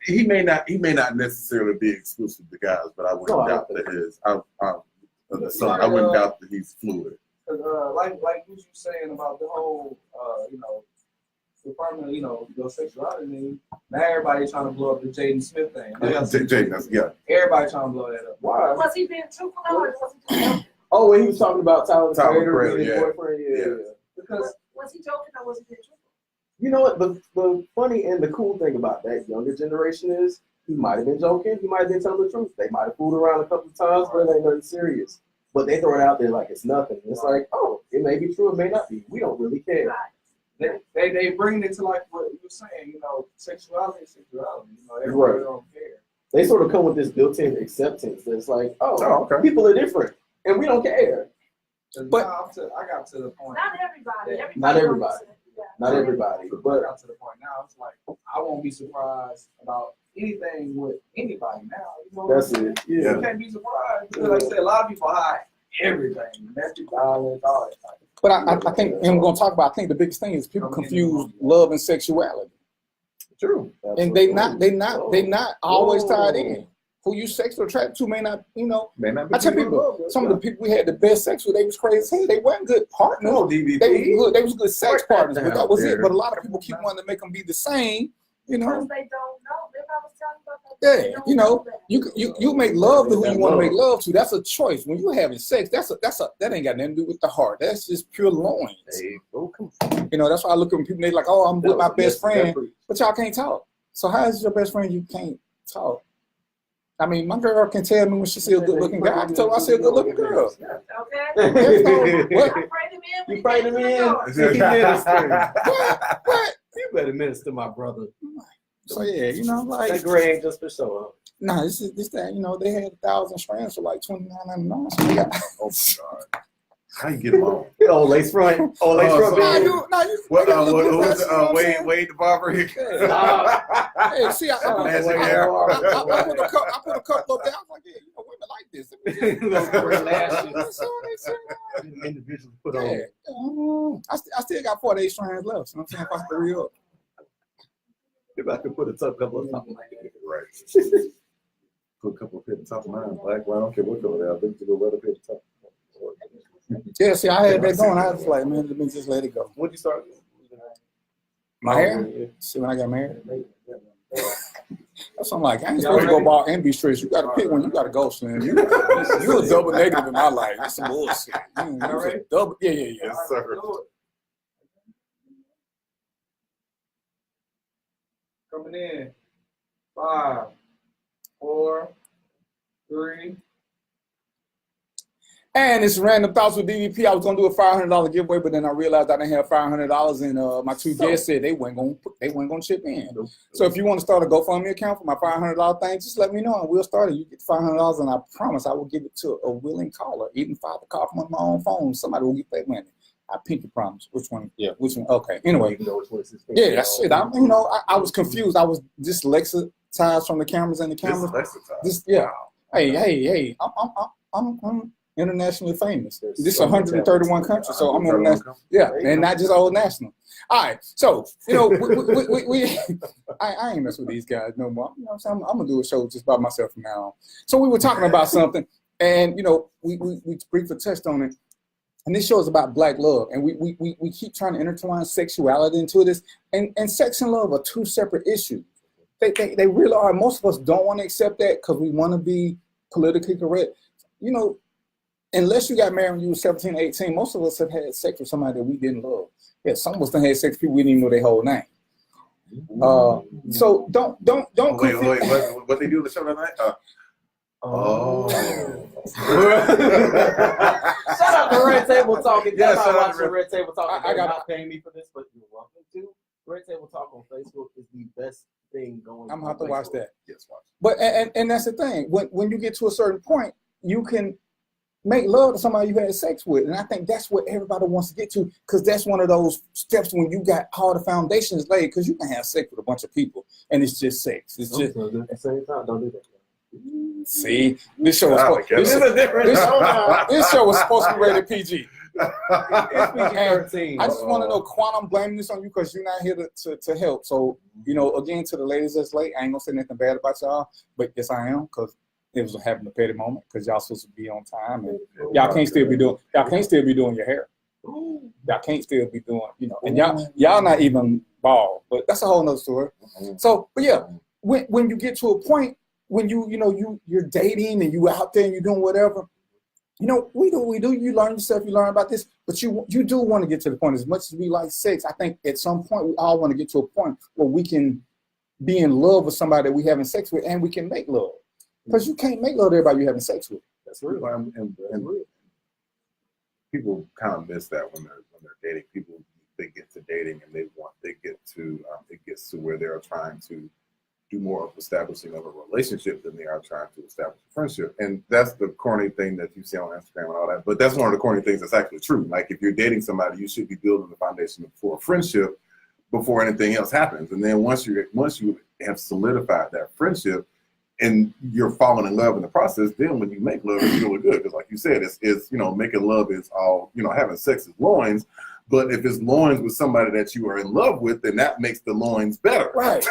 he may not necessarily be exclusive to guys, but I wouldn't No, I doubt don't that his the son. I wouldn't doubt that he's fluid. Like what you saying about the whole, department, your sexuality. Now everybody trying to blow up the Jaden Smith thing. Jaden, yeah. Everybody trying to blow that up. Why? Was he being truthful or was he joking? Oh, when he was talking about Tyler the Tyler Creator Creator, being his yeah. boyfriend, Yeah. Because Was he joking or was he being truthful? You know what? The funny and the cool thing about that younger generation is he might have been joking. He might have been telling the truth. They might have fooled around a couple of times, but it ain't nothing serious. But they throw it out there like it's nothing. It's like, oh, it may be true, it may not be. We don't really care. Right. they bring it to like what you were saying, sexuality is sexuality. Everybody Right. don't care. They sort of come with this built-in acceptance that's like, Oh, okay. people are different, and we don't care. But- I got to the point. Not everybody. Not everybody. knows it. Yeah. Not everybody, I but got to the point now. It's like I won't be surprised about anything with anybody now. You know what that's I'm saying? it. Yeah. You can't be surprised because, like I said, a lot of people hide everything, domestic violence, all that. But I think, and we're gonna talk about. I think the biggest thing is people confuse love and sexuality, True. and they not always tied in. Who you sexually attracted to may not, May not be I tell people, some of the people we had the best sex with, they was crazy as hell. They weren't good partners. No DVP. They was good sex Break that partners, but that was down. it. But a lot of people keep wanting to make them be the same. Because they don't know. Remember I was telling you about that? They Yeah, don't know that. you make love to who you want to make love to. That's a choice. When you having sex, that ain't got nothing to do with the heart. That's just pure loins. Hey, oh, come That's why I look at people. They like, oh, I'm with my on. best friend, Yes, but y'all can't talk. So how is your best friend you can't talk? I mean, my girl can tell me when she see a good looking guy. I can tell her I see a good looking girl. Okay. What? I prayed him in. You prayed him in? What? You better minister, my brother. So yeah, That like, gray ain't just for show up. nah, this that, they had 1,000 strands for like $29.99. So they got. Oh my God. How you get them on? Oh, lace front. Oh, lace Oh, front. so- baby. What they gotta look was good, you know what I'm saying? Wade the barber? Hey, see, I Magic hair. put a couple up there. I was like, yeah, women like this. Those gray lashes. That's all they say. Individuals put Yeah. on. I still got 48 strands left. So I'm saying if I hurry up. If I could put a couple of something like that. Right. Put a couple of at the top of mine, black, white, I don't care what color they are. They just go right up at the top. Yeah, see, I had that going. I was like, man, let me just let it go. When'd you start? My hair? See, when I got married. That's what I'm like, I ain't supposed to go bald and be straight. You got to pick one. You got to go, Slim. You a double negative in my life. That's some bullshit. You was a double, yeah. Yes, sir. Coming in. 5, 4, 3. And it's Random Thoughts with DVP. I was gonna do a $500 giveaway, but then I realized I didn't have $500, and my two guests said they weren't gonna chip in. So if you want to start a GoFundMe account for my $500 thing, just let me know and we'll start it. You get $500, and I promise I will give it to a willing caller, even if I have to call from my own phone. Somebody will get that money. I pinky promise. Which one? Yeah, which one? Okay. Anyway, yeah, that's it. I was confused. I was dyslexitized from the cameras and the cameras. Just yeah. Hey, I'm internationally famous. This is 131 countries, so I'm international. Yeah, and not just old national. All right, so we I ain't mess with these guys no more. You know what I'm saying? I'm gonna do a show just by myself from now on. So we were talking about something, and we briefly touched on it. And this show is about Black love, and we keep trying to intertwine sexuality into this, and sex and love are two separate issues. They really are. Most of us don't want to accept that because we want to be politically correct. Unless you got married when you were 17, 18, most of us have had sex with somebody that we didn't love. Yeah, some of us done had sex with people we didn't even know their whole name. So don't. Wait, what they do in the show tonight? Shout out to Red Table Talk. If Yeah, you're shout out not to watching Red Table Talk, I they're got- not paying me for this, but you're welcome to. Red Table Talk on Facebook is the best thing going. I'm gonna have to watch that. Yes, watch. But and that's the thing. When you get to a certain point, you can make love to somebody you had sex with, and I think that's what everybody wants to get to, because that's one of those steps when you got all the foundations laid. Because you can have sex with a bunch of people, and it's just sex. It's just At the same time, don't do that. see. This show was Wow, this show was supposed to be rated PG. It's PG-13. I just want to know, Quan, I'm blaming this on you because you're not here to help. So, again, to the ladies that's late, I ain't going to say nothing bad about y'all, but yes, I am, because it was having a petty moment because y'all supposed to be on time, and y'all can't still be doing your hair. Y'all can't still be doing, and y'all not even bald, but that's a whole nother story. So, but yeah, when you get to a point when you're dating and you out there and you're doing whatever, we do. You learn yourself. You learn about this, but you do want to get to the point. As much as we like sex, I think at some point we all want to get to a point where we can be in love with somebody that we having sex with, and we can make love. Because you can't make love with everybody you're having sex with. That's real. And people kind of miss that when they're dating. People, they get to dating and it gets to where they're trying to do more of establishing of a relationship than they are trying to establish a friendship. And that's the corny thing that you see on Instagram and all that. But that's one of the corny things that's actually true. Like, if you're dating somebody, you should be building the foundation for a friendship before anything else happens. And then once you have solidified that friendship and you're falling in love in the process, then when you make love, it's really good. Because like you said, it's making love is all, having sex is loins. But if it's loins with somebody that you are in love with, then that makes the loins better. Right.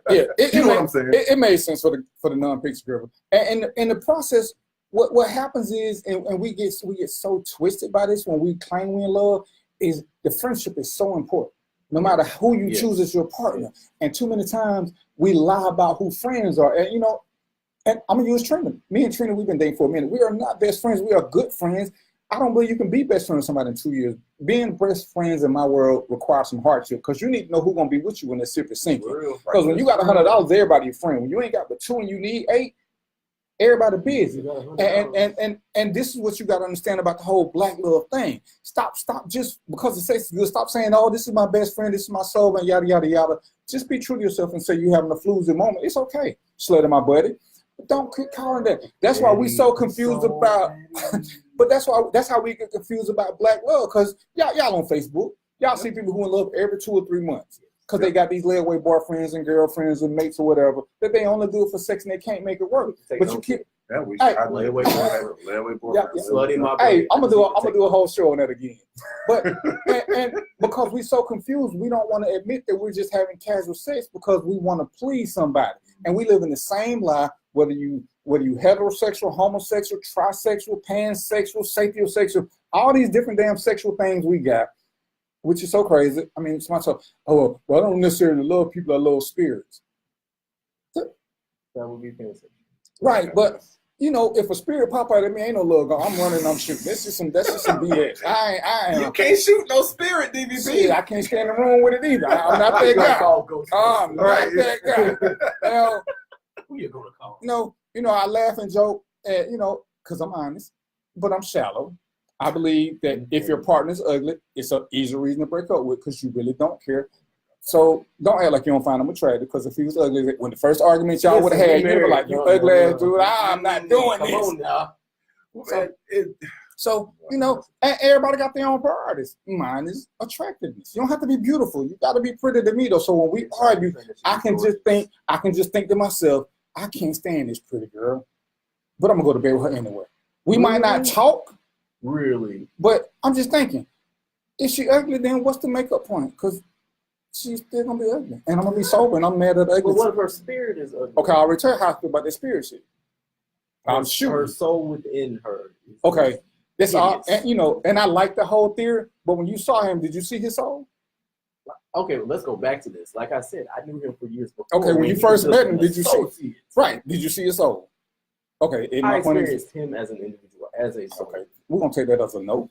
Yeah, you know what I'm saying? It made sense for the non-picture girl. And in the process, what happens is, and we get so twisted by this when we claim we're in love, is the friendship is so important. No matter who you choose as your partner. And too many times we lie about who friends are. And and I'm gonna use Trina. Me and Trina, we've been dating for a minute. We are not best friends. We are good friends. I don't believe you can be best friends with somebody in 2 years. Being best friends in my world requires some hardship, because you need to know who's gonna be with you when that ship is sinking. Because when you got $100, everybody your friend. When you ain't got but 2 and you need 8, everybody busy. And this is what you got to understand about the whole Black love thing. Stop just because the sex is good. Stop saying, oh, this is my best friend, this is my soul, and yada yada yada. Just be true to yourself and say you're having a floozy moment. It's okay, slutty my buddy. But don't keep calling that. That's why we so confused about. But that's how we get confused about Black love, because y'all on Facebook, y'all see people who in love every 2 or 3 months. Because they got these layaway boyfriends and girlfriends and mates or whatever, that they only do it for sex and they can't make it work. But you keep, Yeah, we Hey. should. Layaway Layaway boyfriend. Yeah. Slutty my Hey, boy. I'm gonna do a whole show on that again. But and because we're so confused, we don't want to admit that we're just having casual sex because we want to please somebody, and we live in the same lie. Whether you heterosexual, homosexual, trisexual, pansexual, sapiosexual, all these different damn sexual things we got, which is so crazy. I mean, it's myself. Oh well, I don't necessarily love people. I love spirits. That would be pansexual. Right, but you know, if a spirit pop out at me, ain't no love gone. I'm running, I'm shooting. That's just some BS. I You ain't. can't shoot no spirit, DVP. Shit, I can't stay in the room with it either. I'm not that guy. I'm not Right. that guy. Who you gonna call? You know, I laugh and joke, at, because I'm honest, but I'm shallow. I believe that if your partner's ugly, it's an easy reason to break up with because you really don't care. So don't act like you don't find him attractive because if he was ugly, when the first argument y'all would have had, you'd be like, you ugly ass dude, I'm not doing Come this. on now. So, and everybody got their own priorities. Mine is attractiveness. You don't have to be beautiful. You got to be pretty to me, though. So when we argue, I can just think to myself, I can't stand this pretty girl, but I'm gonna go to bed with her anyway. We might not talk, Really? but I'm just thinking, if she ugly, then what's the makeup point? Because she's still gonna be ugly, and I'm gonna be sober, and I'm mad at the But ugly. what if her spirit is ugly? Okay, I'll return how I feel about that spirit shit. I'm Her shooting. soul within her. is- Okay, that's all. Yes. And I like the whole theory. But when you saw him, did you see his soul? Okay, well, let's go back to this. Like I said, I knew him for years before. Okay, when you he first was met him, an did you see? associate. Right? Did you see his soul? Okay, in I my point of view. experienced him as an individual, as a soul. Okay, we're gonna take that as a no.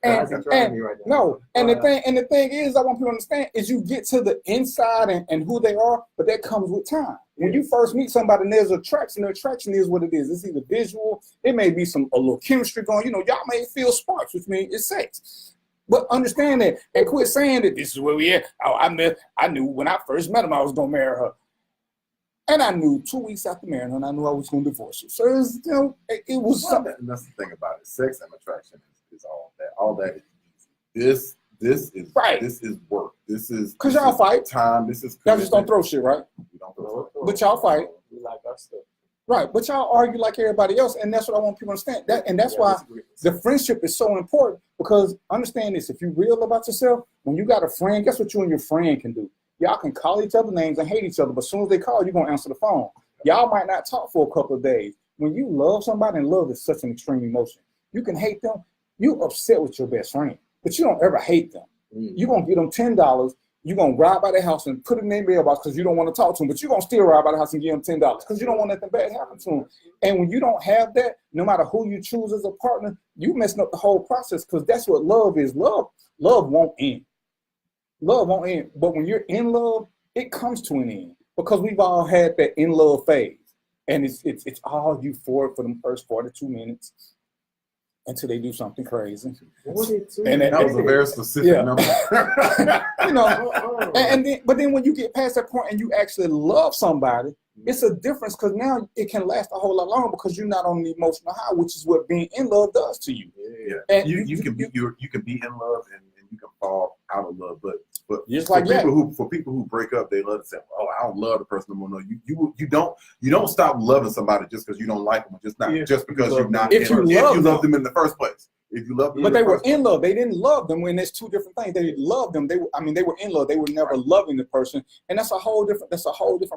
Why is he trying me right now? No, and the thing is, I want people to understand is you get to the inside and who they are, but that comes with time. When you first meet somebody, and there's attraction. The attraction is what it is. It's either visual. It may be a little chemistry going. Y'all may feel sparks, which means it's sex. But understand that and quit saying that this is where we at. Oh, I knew when I first met him I was gonna marry her. And I knew 2 weeks after marrying her, and I knew I was going to divorce her. So it was, it was something. And that's the thing about it. Sex and attraction is all that. All that is this is Right. This is work. This is Because y'all fight. time. This is Y'all just don't throw shit, right? We don't throw. But y'all fight. We like our stuff. Right. But y'all argue like everybody else, and that's what I want people to understand. That's why the friendship is so important, because understand this, if you're real about yourself, when you got a friend, guess what you and your friend can do? Y'all can call each other names and hate each other, but as soon as they call, you're going to answer the phone. Y'all might not talk for a couple of days. When you love somebody, and love is such an extreme emotion, you can hate them. You upset with your best friend, but you don't ever hate them. You're going to give them $10. You're going to ride by their house and put it in their mailbox because you don't want to talk to them, but you're going to still ride by the house and give them $10 because you don't want nothing bad to happen to them. And when you don't have that, no matter who you choose as a partner, you messing up the whole process, because that's what love is. Love won't end. Love won't end. But when you're in love, it comes to an end, because we've all had that in love phase. And it's all euphoric for them first 42 minutes until they do something crazy. And That was a very specific number. But then when you get past that point and you actually love somebody, it's a difference, because now it can last a whole lot longer because you're not on the emotional high, which is what being in love does to you. Yeah. And You can be in love and you can fall out of love, but just for like that. people who break up, they love to say, "Oh, I don't love the person no more." No, you don't stop loving somebody just because you don't like them, just because you're not. If you love them in the first place, if you love them, But they were in love. They didn't love them when there's two different things. They loved them. They were in love. They were never loving the person, and that's a whole different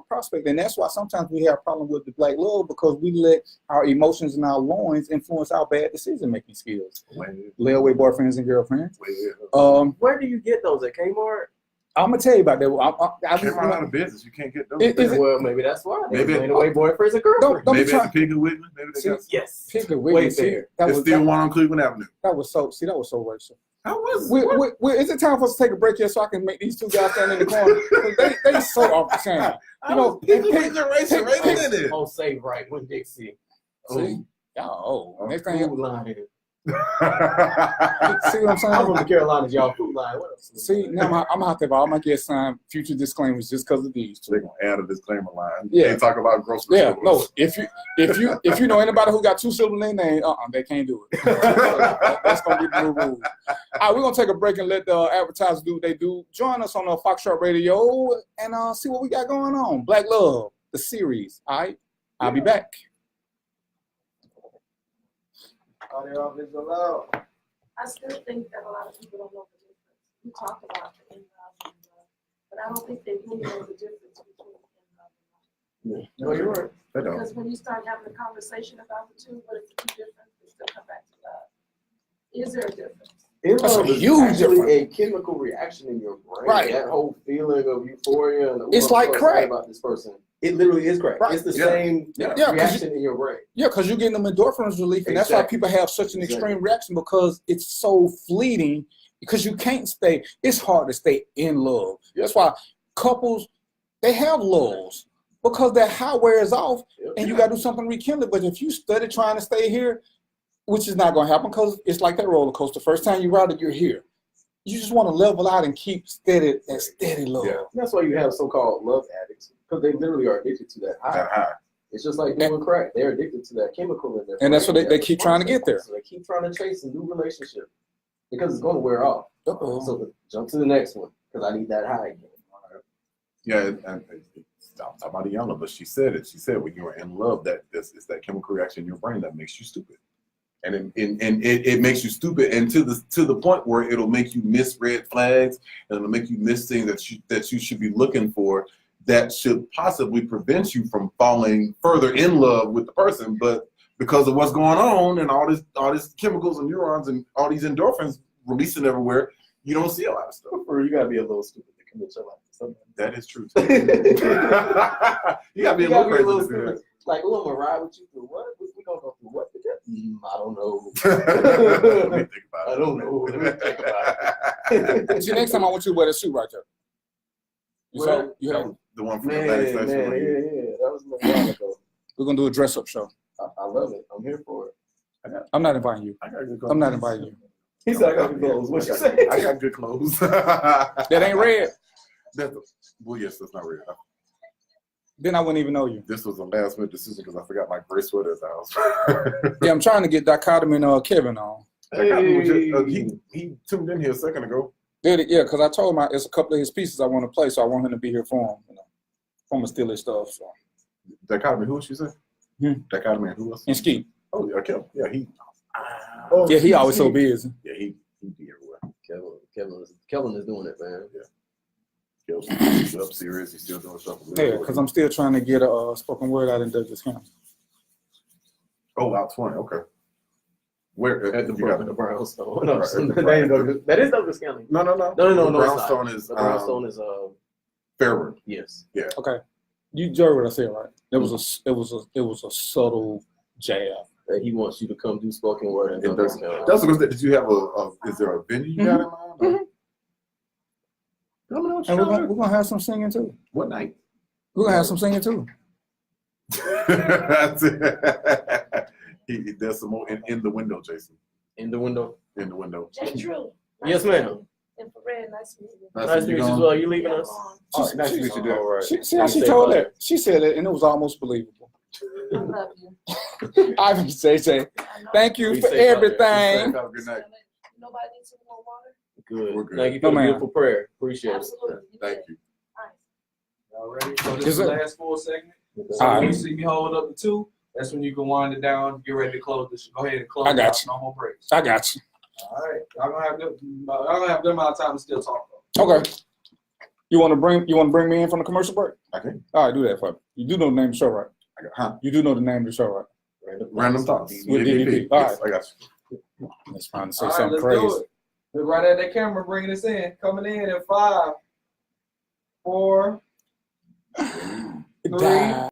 prospect. And that's why sometimes we have a problem with the black love, because we let our emotions and our loins influence our bad decision making skills. Layaway boyfriends and girlfriends. Where do you get those at Kmart? I'm gonna tell you about that. I Came out of business. You can't get those. Well, maybe that's why. Maybe Maybe away boyfriends and girlfriends. Don't maybe be it's a trying. Piggly Wiggly. Maybe they got. Yes. Piggly Way Wiggly. there. It's still one on Cleveland Avenue. That was so How was Is it time for us to take a break here so I can make these two guys stand in the corner? 'Cause they so off the chain. Piggly Wiggly racing right in there. Oh, save right when Dixie. See, y'all. Next thing, Food line. see what I'm saying? I'm from the Carolinas, y'all. Food line. What else? See, now I'm out there. All my guests sign future disclaimers just because of these two. They're gonna add a disclaimer line. Yeah. They talk about grocery Yeah, stores. no. If you know anybody who got two syllables in their name, they can't do it. That's gonna be the new rule. All right, we're gonna take a break and let the advertisers do what they do. Join us on Fox Short Radio and see what we got going on. Black love. the series. All right, I'll be back. Audio visual loud. I still think that a lot of people don't know the difference. We talked about the in-love and love, but I don't think they really know the difference between in-love and love. No, you're right. They don't. Because when you start having a conversation about the two, what is the two difference? They still come back to love. Is there a difference? That's a Love is huge actually difference. a chemical reaction in your brain. Right. That whole feeling of euphoria and It's like crack. about this person. It literally is crack. Right. It's the Yeah. same Yeah, 'cause reaction in your brain. Yeah, because you're getting them endorphins relief, and that's why Exactly. people have such an Exactly. extreme reaction because it's so fleeting. Because you can't stay. It's hard to stay in love. That's why couples they have lulls because that high wears off, and you got to do something to rekindle it. But if you study trying to stay here, which is not going to happen because it's like that roller coaster. First time you ride it, you're here. You just want to level out and keep steady love. Yeah. That's why you have so-called love addicts, because they literally are addicted to that high. That high. It's just like doing crack. They're addicted to that chemical in their And that's brain. what they keep trying to get there. So they keep trying to chase a new relationship because it's going to wear off. Uh-oh. So jump to the next one because I need that high again. Yeah, and I'm talking about Iyanla, but she said it. She said when you're in love, that it's that chemical reaction in your brain that makes you stupid, and it makes you stupid, and to the point where it'll make you miss red flags, and it'll make you miss things that you should be looking for, that should possibly prevent you from falling further in love with the person, but because of what's going on and all this chemicals and neurons and all these endorphins releasing everywhere, you don't see a lot of stuff. Or you gotta be a little stupid to commit your life to something. That is true too. You gotta be a little crazy to do stupid. Like, oh, I'm gonna ride with you through what? We gonna go through what together? I don't know. that. Let me think about it. I don't know. Let me think about it. See, next time I want you to wear that suit right there. You saw Well, you have, The one from Man, Atlantic yeah, Station. that was a little while ago. we're gonna do a dress up show. I love it. I'm here for it. I'm not inviting you. I got good I'm not inviting you. He said I got good clothes. What you say? I got good clothes. That ain't red. Well, yes, that's not real. Then I wouldn't even know you. This was a last minute decision because I forgot my gray sweater at the house. Yeah, I'm trying to get Dichotomy and Kevin on. He tuned in here a second ago. Did it? Yeah, because I told him it's a couple of his pieces I want to play, so I want him to be here for him. You know, I'm gonna steal his stuff. So. Dichotomy, who she said? Dichotomy and who else? And Skeet. Oh, yeah, Kevin. Yeah, Yeah, he always so busy. Yeah, he be everywhere. Kellen is doing it, man. He's up serious. He's still doing stuff. Yeah, because I'm still trying to get a spoken word out in Douglas County. Oh, out 20. Okay. Where At the you got the brownstone. Right, That is Douglas- that is Douglas County. No. No, The it's not. brownstone is The brownstone is Fairburn. yes. Okay, you heard what I said, right? It was a subtle jab. That he wants you to come do spoken word in In Douglas Douglas. County. That's what did you have is there a venue you got in mind? Let me know what And you're we're doing. gonna have some singing too. What night? We're gonna have some singing too. That's it. There's some more in the window, Jason. In the window. In the window. J. True. Yes, ma'am. Infrared, nice to meet you. Nice to meet you as well. You leaving us? She's- Nice to meet you, she's- all right. See how she told that? She said it, and it was almost believable. I love you. Ivan JJ, I know. thank you Be for safe out there. everything. Have a good night. Nobody needs some more water? Good. We're good. Thank you No, for the ma'am. beautiful prayer. Appreciate Absolutely. Thank you. Y'all ready? So this Yes, is the sir. last full segment. it. So All when right. you see me hold up the 2, that's when you can wind it down, get ready to close this. Go ahead and close I it got out. you. No more breaks. I got you. All right. Y'all gonna have good amount of time to still talk though. Okay. You want to bring me in from the commercial break? Okay. All right, do that for me. You do know the name of the show, right? You do know the name of the show, right? Random thoughts. With DDP. All Yes, I got you. Let's trying to say All right, something let's crazy. do it. Look right at that camera, bringing us in. Coming in 5, 4, 3. Die.